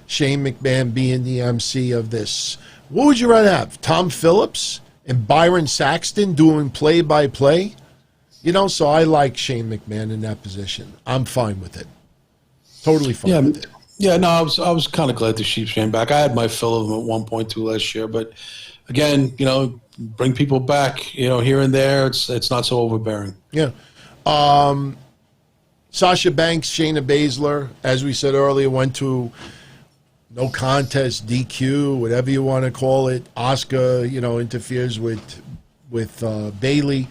Shane McMahon being the MC of this. What would you rather have, Tom Phillips and Byron Saxton doing play-by-play? So I like Shane McMahon in that position. I'm fine with it. Totally fine with it. Yeah, no, I was kind of glad to see Shane back. I had my fill of him at 1.2 last year, but again, bring people back, here and there. It's not so overbearing. Yeah. Sasha Banks, Shayna Baszler, as we said earlier, went to no contest, DQ, whatever you want to call it. Asuka, interferes with Bayley.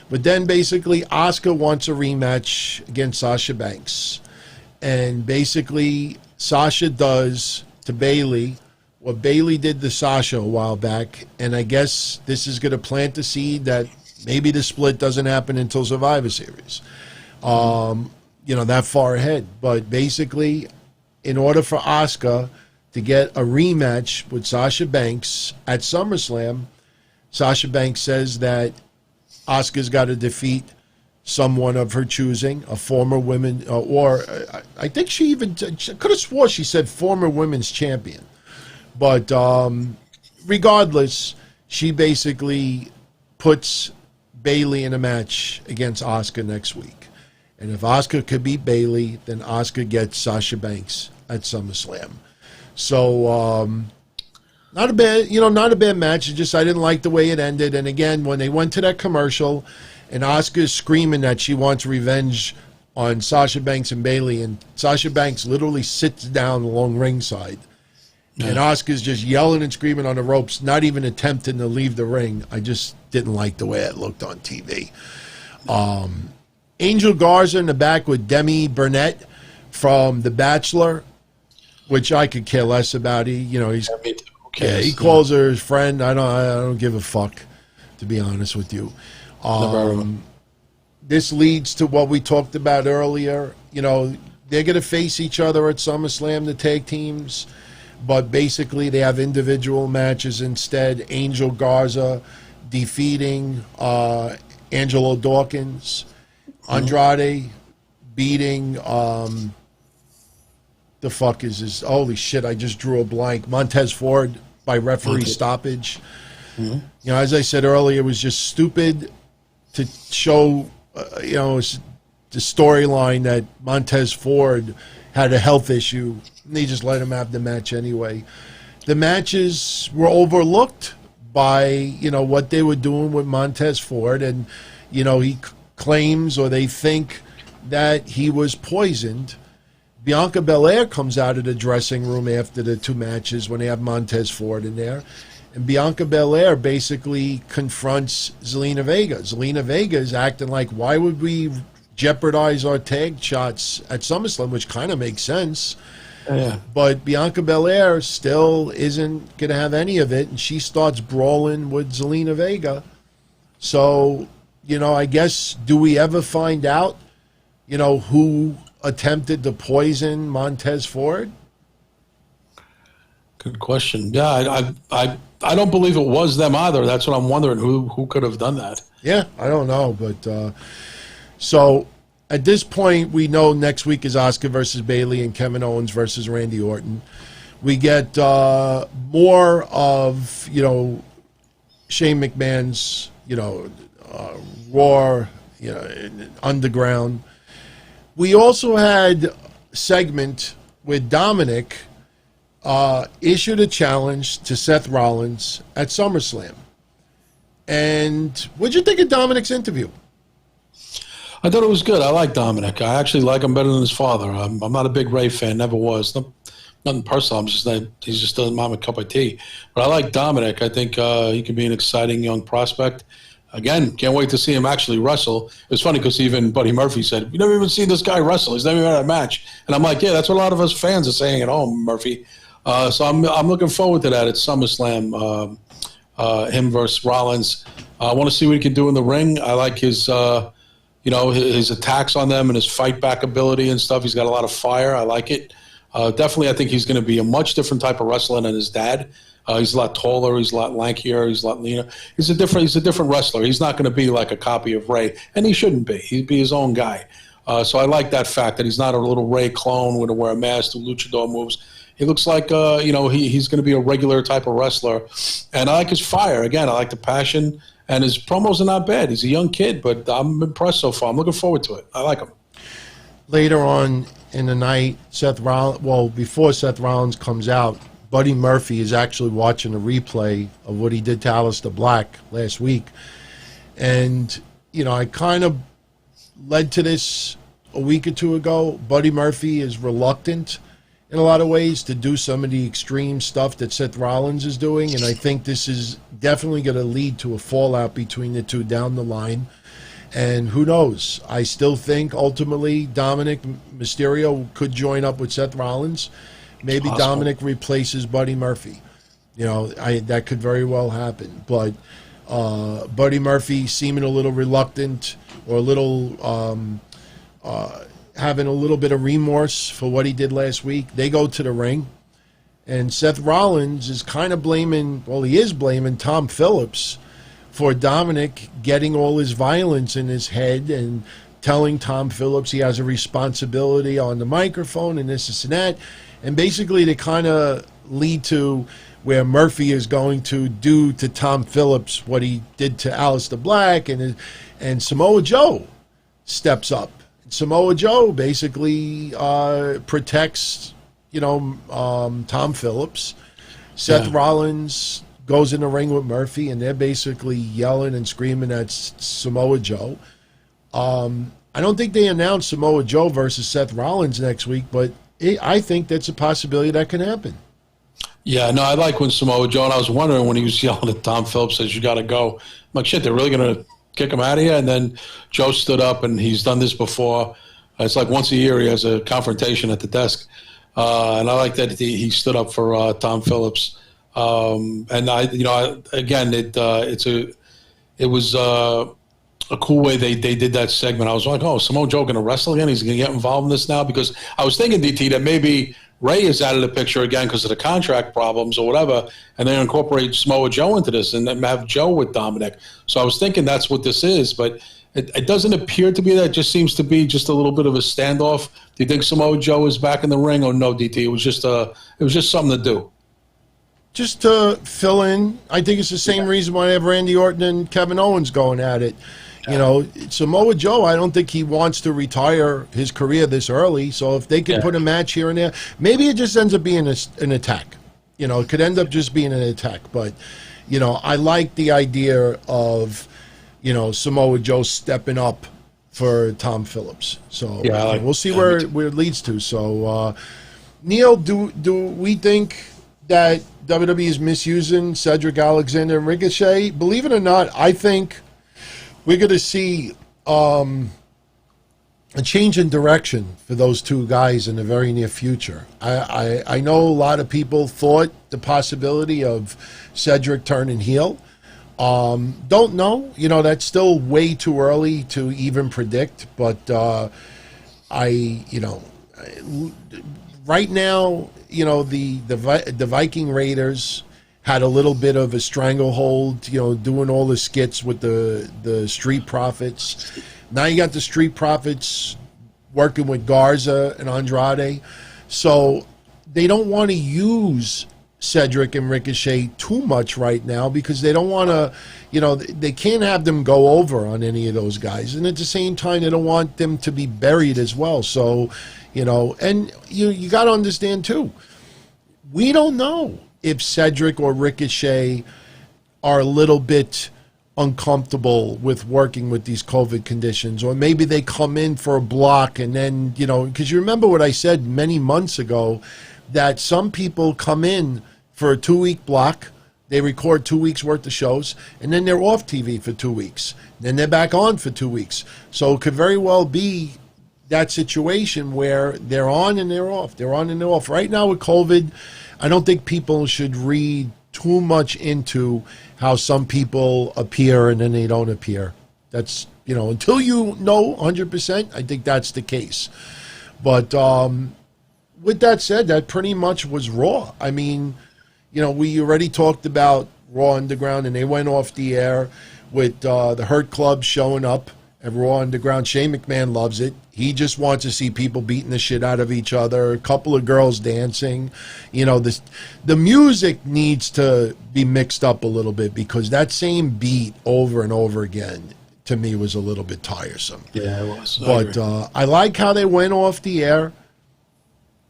But then basically Asuka wants a rematch against Sasha Banks. And basically Sasha does to Bayley what Bayley did to Sasha a while back. And I guess this is going to plant the seed that maybe the split doesn't happen until Survivor Series. That far ahead. But basically, in order for Asuka to get a rematch with Sasha Banks at SummerSlam, Sasha Banks says that Asuka's got to defeat someone of her choosing, a former women, or I think she could have swore she said former women's champion. But regardless, she basically puts Bayley in a match against Asuka next week. And if Asuka could beat Bayley, then Asuka gets Sasha Banks at SummerSlam. So not a bad match. It's just I didn't like the way it ended. And again, when they went to that commercial, and Asuka's screaming that she wants revenge on Sasha Banks and Bayley, and Sasha Banks literally sits down along ringside, and Asuka's just yelling and screaming on the ropes, not even attempting to leave the ring. I just didn't like the way it looked on TV. Angel Garza in the back with Demi Burnett from The Bachelor, which I could care less about. He calls her his friend. I don't give a fuck, to be honest with you. This leads to what we talked about earlier. They're going to face each other at SummerSlam, the tag teams, but basically they have individual matches instead. Angel Garza defeating Angelo Dawkins. Andrade beating the fuck is this? Holy shit, I just drew a blank. Montez Ford by referee stoppage. As I said earlier, it was just stupid to show, the storyline that Montez Ford had a health issue. And they just let him have the match anyway. The matches were overlooked by, what they were doing with Montez Ford. And, he claims, or they think, that he was poisoned. Bianca Belair comes out of the dressing room after the two matches when they have Montez Ford in there. And Bianca Belair basically confronts Zelina Vega. Zelina Vega is acting like, why would we jeopardize our tag shots at SummerSlam, which kind of makes sense. Yeah. But Bianca Belair still isn't going to have any of it, and she starts brawling with Zelina Vega. So, I guess, do we ever find out, who attempted to poison Montez Ford? Good question. Yeah, I don't believe it was them either. That's what I'm wondering. Who could have done that? Yeah, I don't know. But so at this point, we know next week is Asuka versus Bayley and Kevin Owens versus Randy Orton. We get more of, Shane McMahon's, Raw, Underground. We also had a segment with Dominic issued a challenge to Seth Rollins at SummerSlam. And what'd you think of Dominic's interview? I thought it was good. I like Dominic. I actually like him better than his father. I'm not a big Ray fan, never was. Nothing personal. He's just doesn't mind a cup of tea. But I like Dominic. I think he could be an exciting young prospect. Again, can't wait to see him actually wrestle. It's funny because even Buddy Murphy said, "You never even seen this guy wrestle. He's never even had a match." And I'm like, yeah, that's what a lot of us fans are saying at home, Murphy. So I'm looking forward to that at SummerSlam, him versus Rollins. I want to see what he can do in the ring. I like his, his attacks on them and his fight back ability and stuff. He's got a lot of fire. I like it. Definitely, I think he's going to be a much different type of wrestler than his dad. He's a lot taller. He's a lot lankier. He's a lot leaner. He's a different wrestler. He's not going to be like a copy of Ray, and he shouldn't be. He'd be his own guy. So I like that fact that he's not a little Ray clone with a wear a mask, do luchador moves. He looks like he's going to be a regular type of wrestler, and I like his fire. Again, I like the passion, and his promos are not bad. He's a young kid, but I'm impressed so far. I'm looking forward to it. I like him. Later on in the night, before Seth Rollins comes out, Buddy Murphy is actually watching a replay of what he did to Aleister Black last week. And, I kind of led to this a week or two ago. Buddy Murphy is reluctant in a lot of ways to do some of the extreme stuff that Seth Rollins is doing. And I think this is definitely going to lead to a fallout between the two down the line. And who knows? I still think ultimately Dominic Mysterio could join up with Seth Rollins. Maybe Dominic replaces Buddy Murphy. That could very well happen. But Buddy Murphy seeming a little reluctant or a little having a little bit of remorse for what he did last week. They go to the ring. And Seth Rollins is kind of blaming Tom Phillips for Dominic getting all his violence in his head and telling Tom Phillips he has a responsibility on the microphone and this and that. And basically to kind of lead to where Murphy is going to do to Tom Phillips what he did to Aleister Black, and Samoa Joe steps up. Samoa Joe basically protects, Tom Phillips. Seth Rollins goes in the ring with Murphy, and they're basically yelling and screaming at Samoa Joe. I don't think they announced Samoa Joe versus Seth Rollins next week, but I think that's a possibility that can happen. Yeah, no, I like when Samoa Joe, and I was wondering when he was yelling at Tom Phillips, says, you got to go. I'm like, shit, they're really going to kick him out of here? And then Joe stood up, and he's done this before. It's like once a year he has a confrontation at the desk. And I like that he stood up for Tom Phillips. And it was a cool way they did that segment. I was like, oh, Samoa Joe going to wrestle again? He's going to get involved in this now? Because I was thinking, DT, that maybe Ray is out of the picture again because of the contract problems or whatever, and then incorporate Samoa Joe into this and then have Joe with Dominic. So I was thinking that's what this is, but it doesn't appear to be that. It just seems to be just a little bit of a standoff. Do you think Samoa Joe is back in the ring or no, DT? It was just something to do. Just to fill in, I think it's the same reason why I have Randy Orton and Kevin Owens going at it. Samoa Joe, I don't think he wants to retire his career this early. So if they can put a match here and there, maybe it just ends up being an attack. It could end up just being an attack. But, I like the idea of, Samoa Joe stepping up for Tom Phillips. So we'll see where it leads to. So, Neil, do we think that WWE is misusing Cedric Alexander and Ricochet? Believe it or not, I think we're going to see a change in direction for those two guys in the very near future. I know a lot of people thought the possibility of Cedric turning heel. Don't know. That's still way too early to even predict. But right now, the Viking Raiders had a little bit of a stranglehold, doing all the skits with the Street Profits. Now you got the Street Profits working with Garza and Andrade. So they don't want to use Cedric and Ricochet too much right now because they don't want to, they can't have them go over on any of those guys. And at the same time, they don't want them to be buried as well. So, and you got to understand too, we don't know if Cedric or Ricochet are a little bit uncomfortable with working with these COVID conditions, or maybe they come in for a block and then, because you remember what I said many months ago, that some people come in for a 2-week block, they record 2 weeks worth of shows, and then they're off TV for 2 weeks. Then they're back on for 2 weeks. So it could very well be that situation where they're on and they're off. They're on and they're off. Right now with COVID, I don't think people should read too much into how some people appear and then they don't appear. That's, until you know 100%, I think that's the case. But with that said, that pretty much was Raw. I mean, we already talked about Raw Underground, and they went off the air with the Hurt Club showing up at Raw Underground. Shane McMahon loves it. He just wants to see people beating the shit out of each other, a couple of girls dancing. You know, the music needs to be mixed up a little bit because that same beat over and over again, to me, was a little bit tiresome. Yeah, it was. But I like how they went off the air.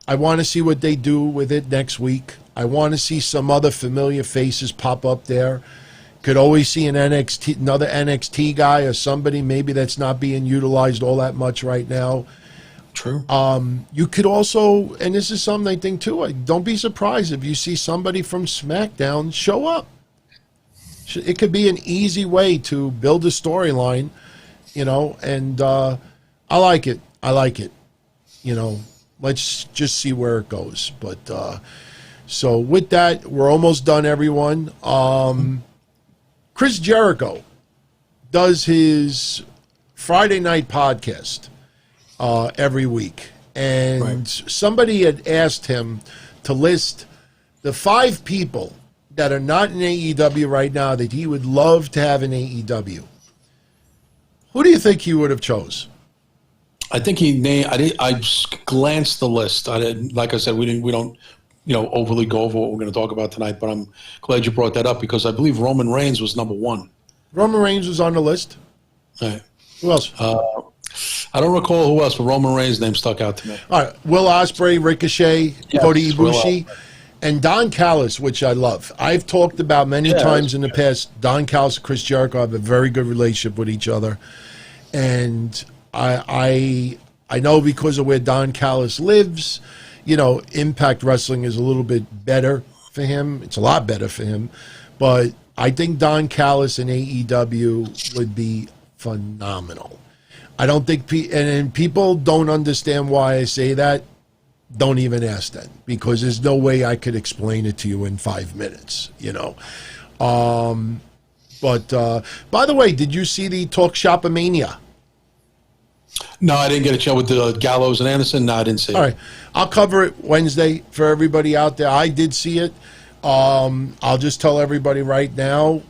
I want to see what they do with it next week. I want to see some other familiar faces pop up there. Could always see another NXT guy or somebody maybe that's not being utilized all that much right now. True. You could also, and this is something I think too, don't be surprised if you see somebody from SmackDown show up. It could be an easy way to build a storyline, you know, and I like it. I like it. You know, let's just see where it goes. But so with that, we're almost done, everyone. Chris Jericho does his Friday night podcast every week. And somebody had asked him to list the 5 people that are not in AEW right now that he would love to have in AEW. Who do you think he would have chose? I think he named. I glanced the list. I didn't. Like I said, we don't, overly go over what we're going to talk about tonight. But I'm glad you brought that up because I believe Roman Reigns was number 1. Roman Reigns was on the list. All right. Who else? I don't recall who else, but Roman Reigns' name stuck out to me. All right. Will Ospreay, Ricochet, Kota Ibushi, and Don Callis, which I love. I've talked about many times in the past. Don Callis and Chris Jericho have a very good relationship with each other. And I know because of where Don Callis lives, you know, Impact Wrestling is a little bit better for him. It's a lot better for him. But I think Don Callis in AEW would be phenomenal. I don't think, and people don't understand why I say that. Don't even ask that because there's no way I could explain it to you in 5 minutes, you know. But by the way, did you see the Talk Shop-A-Mania? No, I didn't get a chance with the Gallows and Anderson. No, I didn't see it. All right. I'll cover it Wednesday for everybody out there. I did see it. I'll just tell everybody right now,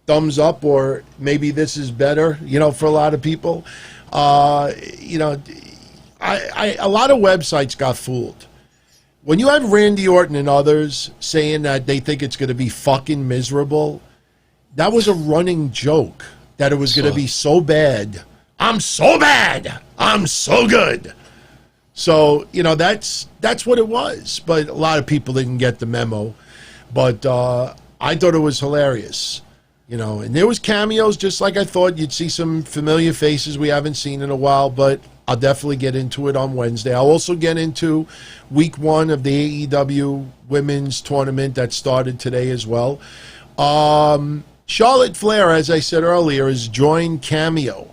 thumbs up, or maybe this is better, you know, for a lot of people. You know, a lot of websites got fooled. When you have Randy Orton and others saying that they think it's going to be fucking miserable, that was a running joke that it was going to be so bad. I'm so bad. I'm so good. So, you know, that's what it was. But a lot of people didn't get the memo. But I thought it was hilarious. You know, and there was cameos just like I thought. You'd see some familiar faces we haven't seen in a while, but I'll definitely get into it on Wednesday. I'll also get into week 1 of the AEW women's tournament that started today as well. Charlotte Flair, as I said earlier, has joined Cameo.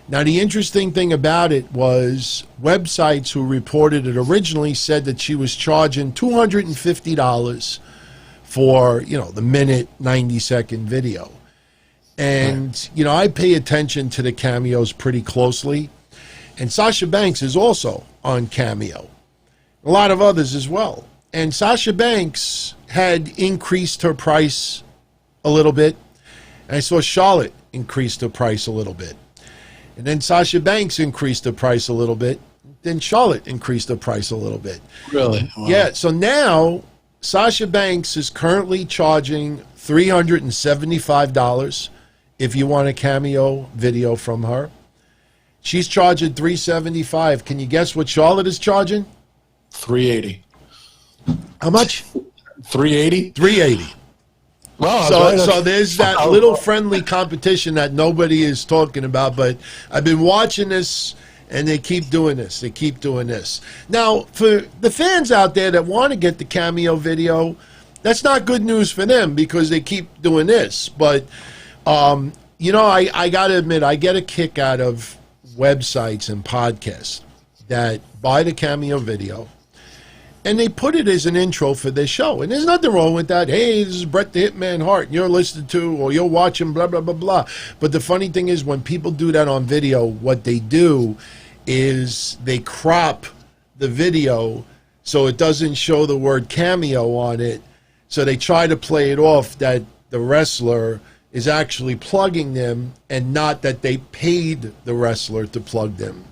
Now, the interesting thing about it was websites who reported it originally said that she was charging $250 for, you know, the minute, 90-second video. And, you know, I pay attention to the cameos pretty closely. And Sasha Banks is also on Cameo. A lot of others as well. And Sasha Banks had increased her price a little bit. And I saw Charlotte increase her price a little bit. And then Sasha Banks increased the price a little bit. Then Charlotte increased the price a little bit. Really? Wow. Yeah, so now Sasha Banks is currently charging $375 if you want a Cameo video from her. She's charging $375. Can you guess what Charlotte is charging? $380. How much? $380. $380. Well, so there's that little friendly competition that nobody is talking about, but I've been watching this, and they keep doing this. They keep doing this. Now, for the fans out there that want to get the Cameo video, that's not good news for them because they keep doing this. But, you know, I got to admit, I get a kick out of websites and podcasts that buy the Cameo video, and they put it as an intro for their show. And there's nothing wrong with that. Hey, this is Bret the Hitman Hart, and you're listening to, or you're watching, blah, blah, blah, blah. But the funny thing is when people do that on video, what they do is they crop the video so it doesn't show the word Cameo on it. So they try to play it off that the wrestler is actually plugging them and not that they paid the wrestler to plug them.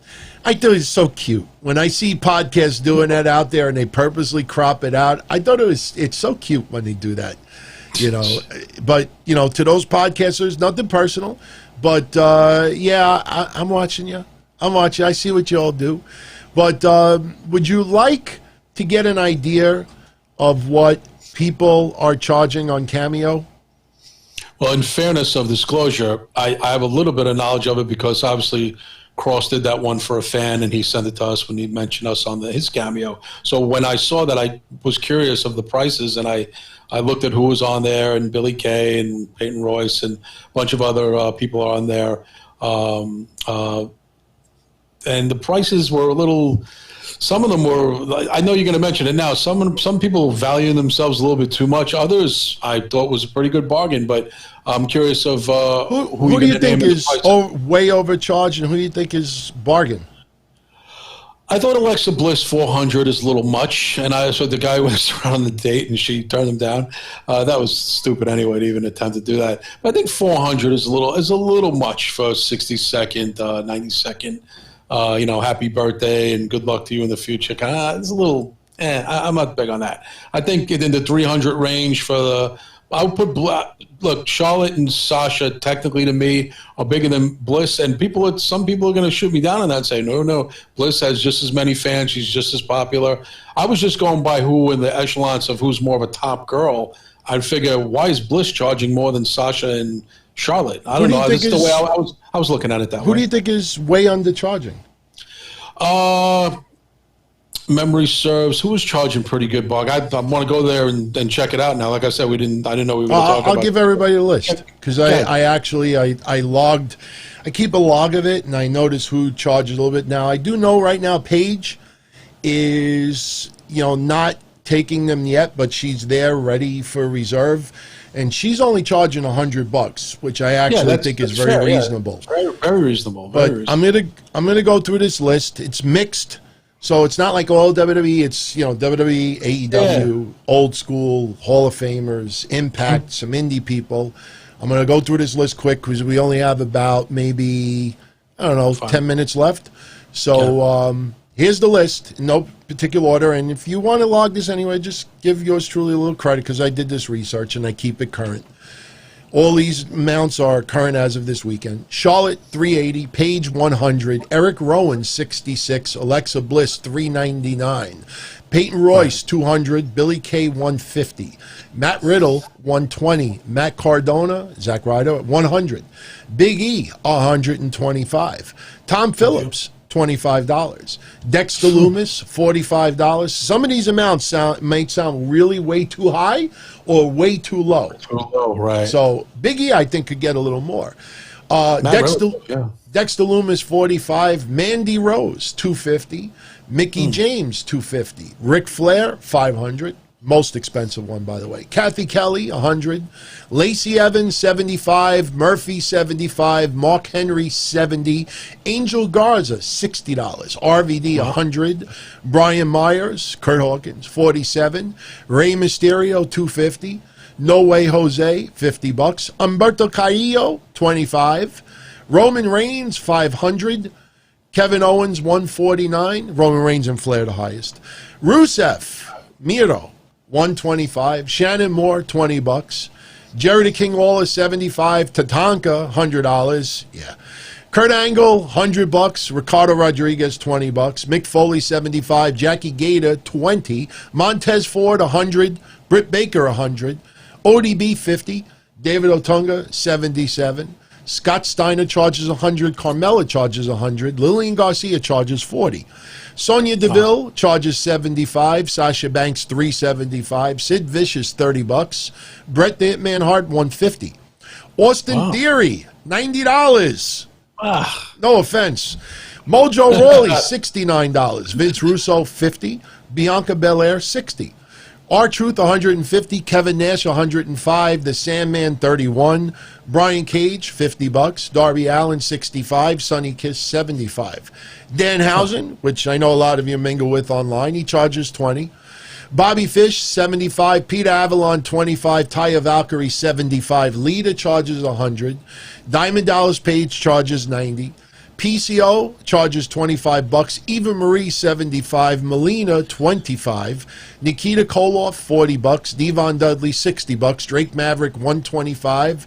I thought it was so cute. When I see podcasts doing that out there and they purposely crop it out, I thought it's so cute when they do that. But, to those podcasters, nothing personal. But, I'm watching you. I see what you all do. But would you like to get an idea of what people are charging on Cameo? Well, in fairness of disclosure, I have a little bit of knowledge of it because obviously Cross did that one for a fan, and he sent it to us when he mentioned us on his Cameo. So when I saw that, I was curious of the prices, and I looked at who was on there, and Billy Kay and Peyton Royce and a bunch of other people are on there. And the prices were a little – some of them were – I know you're going to mention it now. Some people value themselves a little bit too much. Others I thought was a pretty good bargain, but I'm curious of who do you think is way overcharged and who do you think is bargain? I thought Alexa Bliss 400 is a little much, and I saw the guy was around the date and she turned him down. That was stupid anyway to even attempt to do that. But I think 400 is a little much for a 60-second, 90-second. Happy birthday and good luck to you in the future. It's a little, I'm not big on that. I think in the 300 range I would put, look, Charlotte and Sasha technically to me are bigger than Bliss, and some people are going to shoot me down on that and say, no, Bliss has just as many fans. She's just as popular. I was just going by who in the echelons of who's more of a top girl. I'd figure, why is Bliss charging more than Sasha and Charlotte? I don't know. That's the way I was looking at it that way. Who do you think is way undercharging? Memory serves. Who was charging pretty good, Bog? I want to go there and check it out now. Like I said, I didn't know we were talking about. I'll give everybody a list because I logged. I keep a log of it and I notice who charges a little bit. Now I do know right now Paige is not taking them yet, but she's there ready for reserve. And she's only charging $100, which I actually think is very reasonable. Yeah. Very, very reasonable. But I'm gonna go through this list. It's mixed, so it's not like all WWE. It's WWE, AEW, old school, Hall of Famers, Impact, some indie people. I'm gonna go through this list quick because we only have about maybe 10 minutes left. So here's the list in no particular order. And if you want to log this anyway, just give yours truly a little credit because I did this research and I keep it current. All these amounts are current as of this weekend. Charlotte, $380. Paige, $100. Eric Rowan, $66. Alexa Bliss, $399. Peyton Royce, $200. Billy Kay, $150. Matt Riddle, $120. Matt Cardona, Zack Ryder, $100. Big E, $125. Tom Phillips, $25. Dexter Lumis, $45. Some of these amounts may sound really way too high or way too low. Too low, right. So Big E, I think, could get a little more. Dexter Lumis, $45. Mandy Rose, $250. Mickey James, $250. Ric Flair, $500. Most expensive one, by the way. Kathy Kelly, $100. Lacey Evans, $75. Murphy, $75. Mark Henry, $70. Angel Garza, $60. RVD, $100. Brian Myers, Kurt Hawkins, $47. Rey Mysterio, $250. No Way Jose, $50. Humberto Carrillo, $25. Roman Reigns, $500. Kevin Owens, $149. Roman Reigns and Flair the highest. Rusev, Miro, $125. Shannon Moore, $20. Jerry the King Lawler, $75. Tatanka, $100. Yeah. Kurt Angle, $100. Ricardo Rodriguez, $20. Mick Foley, $75. Jackie Gator, $20. Montez Ford, $100. Britt Baker, $100. ODB, $50. David Otunga, $77. Scott Steiner charges $100. Carmella charges $100. Lillian Garcia charges $40. Sonya Deville charges $75. Sasha Banks, $375. Sid Vicious, $30. Bret the Hitman Hart, $150. Austin Theory, $90. No offense. Mojo Rawley, $69. Vince Russo, $50. Bianca Belair, $60. R-Truth, $150. Kevin Nash, $105. The Sandman, $31. Brian Cage, $50. Darby Allin, $65. Sonny Kiss, $75. Danhausen, which I know a lot of you mingle with online, he charges $20. Bobby Fish, 75. Peter Avalon, 25. Taya Valkyrie, 75. Lita charges 100. Diamond Dallas Page charges 90. PCO charges $25. Eva Marie, 75. Melina, 25. Nikita Koloff, $40. Devon Dudley, $60. Drake Maverick, $125.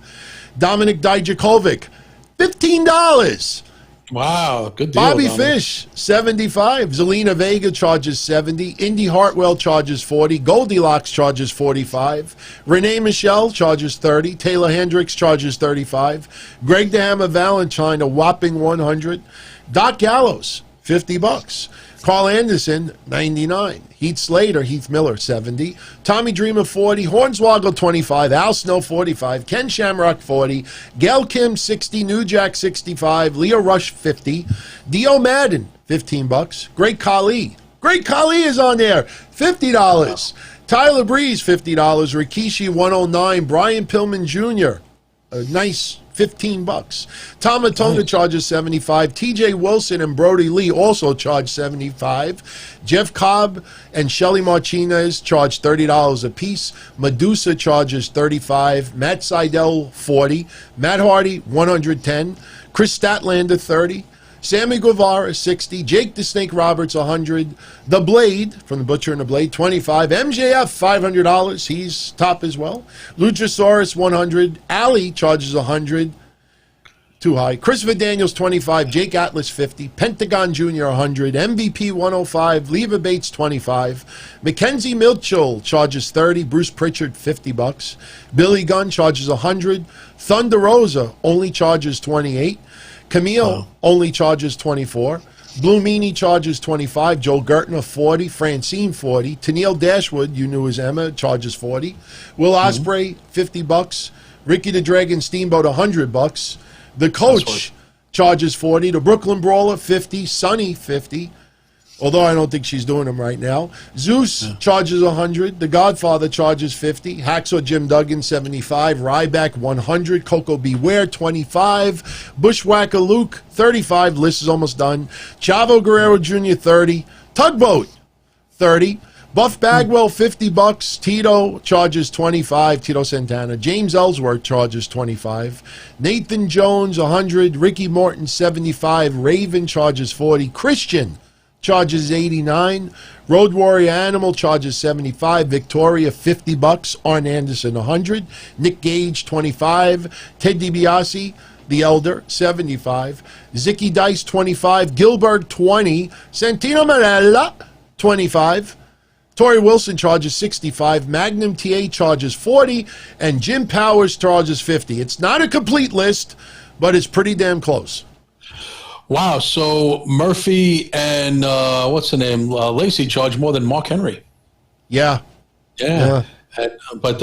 Dominic Dijakovic, $15. Wow, good deal. Bobby Dominic. Fish, 75. Zelina Vega charges 70. Indy Hartwell charges 40. Goldilocks charges 45. Renee Michelle charges 30. Taylor Hendricks charges 35. Greg the Hammer Valentine, a whopping 100. Doc Gallows, $50. Carl Anderson, 99. Heath Slater, Heath Miller, 70. Tommy Dreamer, 40. Hornswoggle, 25. Al Snow, 45. Ken Shamrock, 40. Gail Kim, 60. New Jack, 65. Leo Rush, 50. Dio Madden, $15. Great Khali. Great Khali is on there, $50. Tyler Breeze, $50. Rikishi, 109. Brian Pillman Jr., a nice $15. Tom Atona charges 75. TJ Wilson and Brody Lee also charge 75. Jeff Cobb and Shelly Martinez charge $30 a piece. Medusa charges 35. Matt Seidel, 40. Matt Hardy, 110. Chris Statlander, 30. Sammy Guevara, 60. Jake the Snake Roberts, 100. The Blade, from The Butcher and the Blade, 25. MJF, $500. He's top as well. Luchasaurus, 100. Ali charges 100. Too high. Christopher Daniels, 25. Jake Atlas, 50. Pentagon Jr., 100. MVP, 105. Leva Bates, 25. Mackenzie Mitchell charges 30. Bruce Pritchard, $50. Billy Gunn charges 100. Thunder Rosa only charges 28. Camille only charges 24. Blue Meanie charges 25. Joel Gertner, 40. Francine, 40. Tennille Dashwood, you knew as Emma, charges 40. Will Ospreay, $50. Ricky the Dragon Steamboat, $100. The Coach charges 40. The Brooklyn Brawler, 50. Sunny, 50. Although I don't think she's doing them right now. Zeus charges 100. The Godfather charges 50. Hacksaw Jim Duggan, 75. Ryback, 100. Coco Beware, 25. Bushwhacker Luke, 35. List is almost done. Chavo Guerrero Jr., 30. Tugboat, 30. Buff Bagwell, $50. Tito charges 25. Tito Santana. James Ellsworth charges 25. Nathan Jones, 100. Ricky Morton, 75. Raven charges 40. Christian charges 89. Road Warrior Animal charges 75. Victoria, $50. Arn Anderson, 100. Nick Gage, 25. Ted DiBiase, the Elder, 75. Zicky Dice, 25. Gilbert, 20. Santino Marella, 25. Tori Wilson charges 65. Magnum TA charges 40. And Jim Powers charges 50. It's not a complete list, but it's pretty damn close. Wow. So Murphy and what's the name? Lacey charge more than Mark Henry. Yeah. But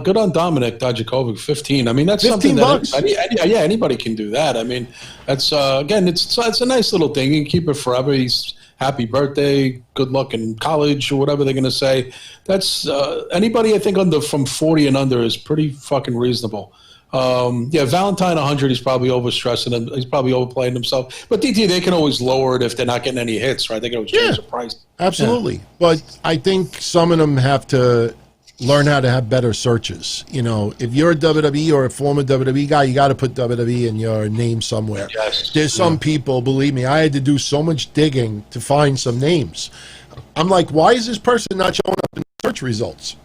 good on Dominic Dijakovic, 15. I mean, that's something that anybody can do that. I mean, that's again, it's a nice little thing. You can keep it forever. He's happy birthday, good luck in college, or whatever they're going to say. That's anybody I think from 40 and under is pretty fucking reasonable. Valentine 100, he's probably overstressing him. He's probably overplaying himself. But DT, they can always lower it if they're not getting any hits, right? They can always change the price. Absolutely. Yeah. But I think some of them have to learn how to have better searches. You know, if you're a WWE or a former WWE guy, you got to put WWE in your name somewhere. Yes. There's some people, believe me, I had to do so much digging to find some names. I'm like, why is this person not showing up in the search results?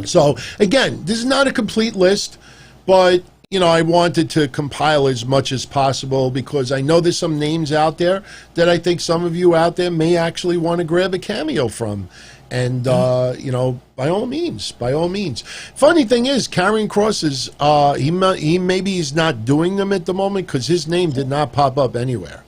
So, again, this is not a complete list, but, you know, I wanted to compile as much as possible because I know there's some names out there that I think some of you out there may actually want to grab a cameo from. And, you know, by all means. Funny thing is, Karrion Kross is, he maybe he's not doing them at the moment because his name did not pop up anywhere.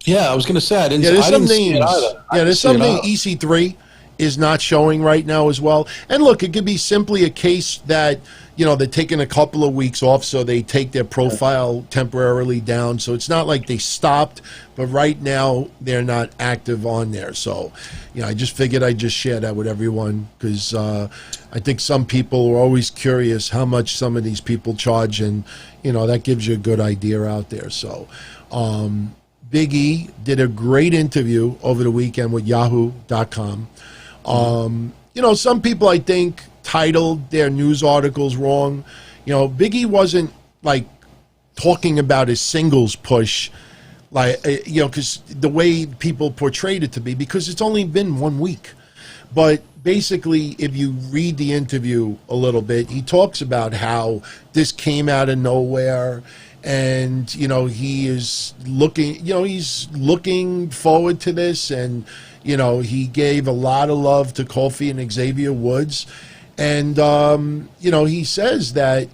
Yeah, I was going to say, I didn't see it either. Yeah, there's some names. EC3 is not showing right now as well. And look, it could be simply a case that, you know, they're taking a couple of weeks off, so they take their profile temporarily down. So it's not like they stopped, but right now they're not active on there. So, you know, I just figured I'd just share that with everyone because I think some people are always curious how much some of these people charge, and, you know, that gives you a good idea out there. So Big E did a great interview over the weekend with Yahoo.com. some people, I think, titled their news articles wrong. Biggie wasn't, like, talking about his singles push, like, because the way people portrayed it to be, because it's only been 1 week. But basically, if you read the interview a little bit, he talks about how this came out of nowhere, and he is looking, he's looking forward to this, and he gave a lot of love to Kofi and Xavier Woods, and he says that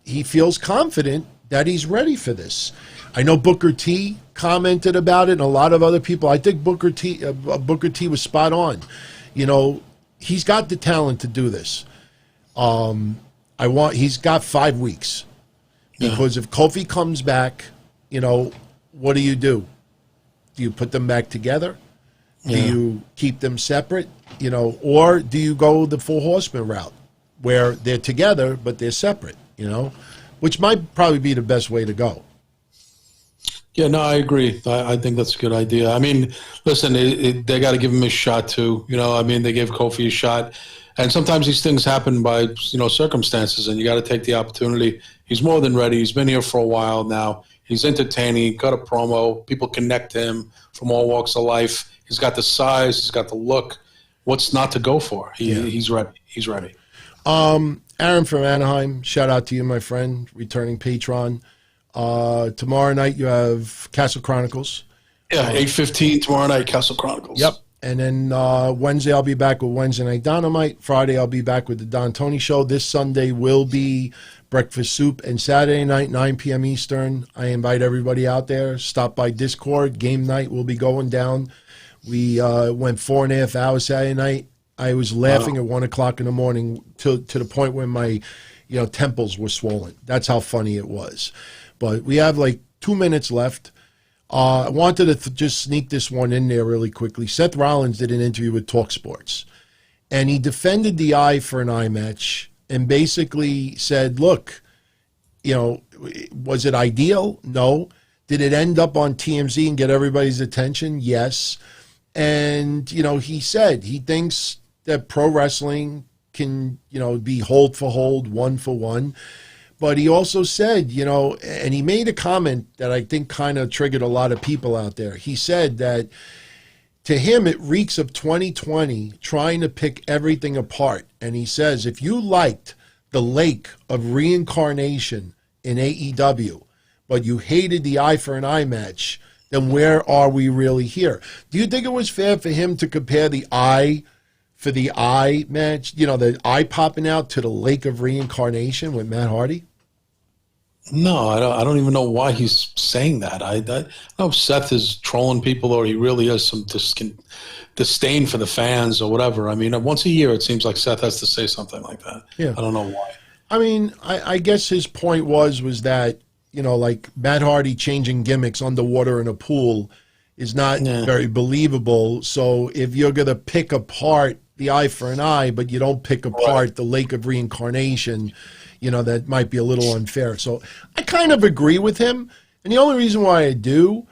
he feels confident that he's ready for this. I know Booker T commented about it, and a lot of other people. I think Booker T was spot on. He's got the talent to do this. He's got 5 weeks, because if Kofi comes back, what do? Do you put them back together? Do you keep them separate? Or do you go the Four Horsemen route, where they're together but they're separate? Which might probably be the best way to go. Yeah, no, I agree. I think that's a good idea. I mean, listen, they got to give him a shot too. They gave Kofi a shot, and sometimes these things happen by circumstances, and you got to take the opportunity. He's more than ready. He's been here for a while now. He's entertaining. Got a promo. People connect to him from all walks of life. He's got the size. He's got the look. What's not to go for? He's ready. He's ready. Aaron from Anaheim, shout out to you, my friend, returning patron. Tomorrow night you have Castle Chronicles. Yeah, 8:15 tomorrow night, Castle Chronicles. Yep. And then Wednesday I'll be back with Wednesday Night Dynamite. Friday I'll be back with the Don Tony Show. This Sunday will be Breakfast Soup. And Saturday night, 9 p.m. Eastern, I invite everybody out there. Stop by Discord. Game night will be going down. We went 4.5 hours Saturday night. I was laughing at 1 o'clock in the morning to the point where my temples were swollen. That's how funny it was. But we have like 2 minutes left. I wanted to just sneak this one in there really quickly. Seth Rollins did an interview with TalkSports, and he defended the eye for an eye match and basically said, look, was it ideal? No. Did it end up on TMZ and get everybody's attention? Yes. And, he said he thinks that pro wrestling can, be hold for hold, one for one. But he also said, and he made a comment that I think kind of triggered a lot of people out there. He said that to him, it reeks of 2020 trying to pick everything apart. And he says, if you liked the lake of reincarnation in AEW, but you hated the eye for an eye match, then where are we really here? Do you think it was fair for him to compare the eye for the eye match, the eye popping out, to the lake of reincarnation with Matt Hardy? No, I don't even know why he's saying that. I don't know if Seth is trolling people or he really has some disdain for the fans or whatever. I mean, once a year it seems like Seth has to say something like that. Yeah. I don't know why. I mean, I guess his point was that, like Matt Hardy changing gimmicks underwater in a pool is not very believable. So if you're going to pick apart the eye for an eye, but you don't pick apart the lake of reincarnation, that might be a little unfair. So I kind of agree with him. And the only reason why I do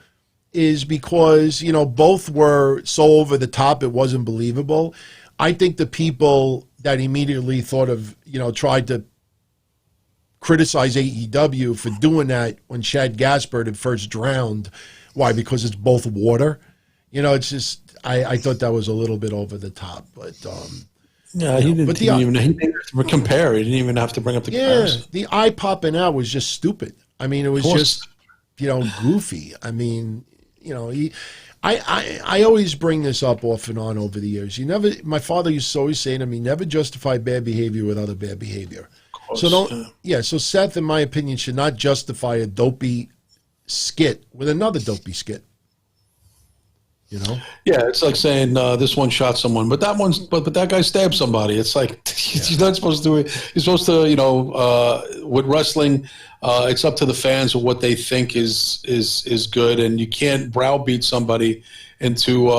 is because, both were so over the top it wasn't believable. I think the people that immediately thought of, tried to criticize AEW for doing that when Shad Gaspard had first drowned. Why? Because it's both water. It's just, I thought that was a little bit over the top. But he didn't even have to compare. He didn't even have to bring up the comparison. The eye popping out was just stupid. I mean, it was just, goofy. I mean, I always bring this up off and on over the years. My father used to always say to me, never justify bad behavior with other bad behavior. So so Seth, in my opinion, should not justify a dopey skit with another dopey skit. Yeah, it's like saying this one shot someone, but that guy stabbed somebody. It's like he's not supposed to. He's supposed to, with wrestling, it's up to the fans of what they think is good, and you can't browbeat somebody into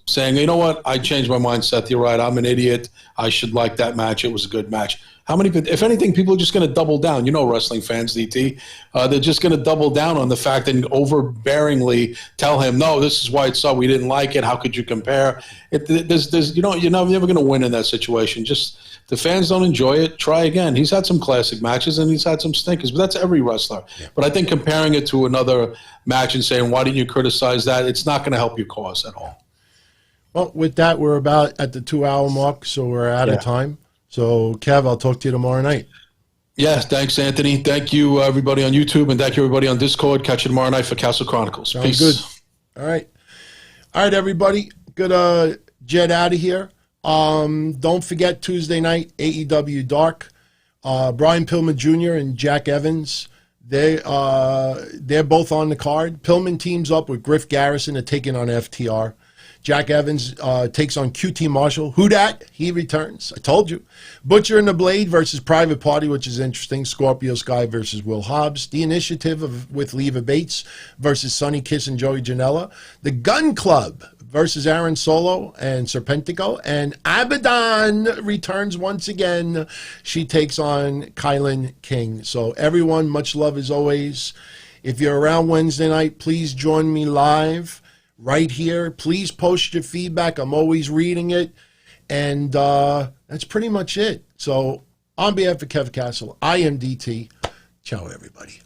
saying, you know what, I changed my mind, Seth. You're right. I'm an idiot. I should like that match. It was a good match. How many? If anything, people are just going to double down. You know, wrestling fans, DT, they're just going to double down on the fact and overbearingly tell him, "No, this is why it's so. We didn't like it. How could you compare?" You're never going to win in that situation. Just the fans don't enjoy it. Try again. He's had some classic matches and he's had some stinkers, but that's every wrestler. Yeah. But I think comparing it to another match and saying, "Why didn't you criticize that?" It's not going to help your cause at all. Well, with that, we're about at the 2-hour mark, so we're out of time. So, Kev, I'll talk to you tomorrow night. Yes, thanks, Anthony. Thank you, everybody on YouTube, and thank you, everybody on Discord. Catch you tomorrow night for Castle Chronicles. Sounds Peace. Good. All right, everybody. Good jet out of here. Don't forget Tuesday night, AEW Dark. Brian Pillman Jr. and Jack Evans. They're both on the card. Pillman teams up with Griff Garrison to take in on FTR. Jack Evans takes on QT Marshall. Who dat? He returns. I told you. Butcher and the Blade versus Private Party, which is interesting. Scorpio Sky versus Will Hobbs. The Initiative with Leva Bates versus Sonny Kiss and Joey Janela. The Gun Club versus Aaron Solo and Serpentico. And Abaddon returns once again. She takes on Kylan King. So everyone, much love as always. If you're around Wednesday night, please join me live right here. Please post your feedback. I'm always reading it. And that's pretty much it. So on behalf of Kev Castle, I am DT. Ciao, everybody.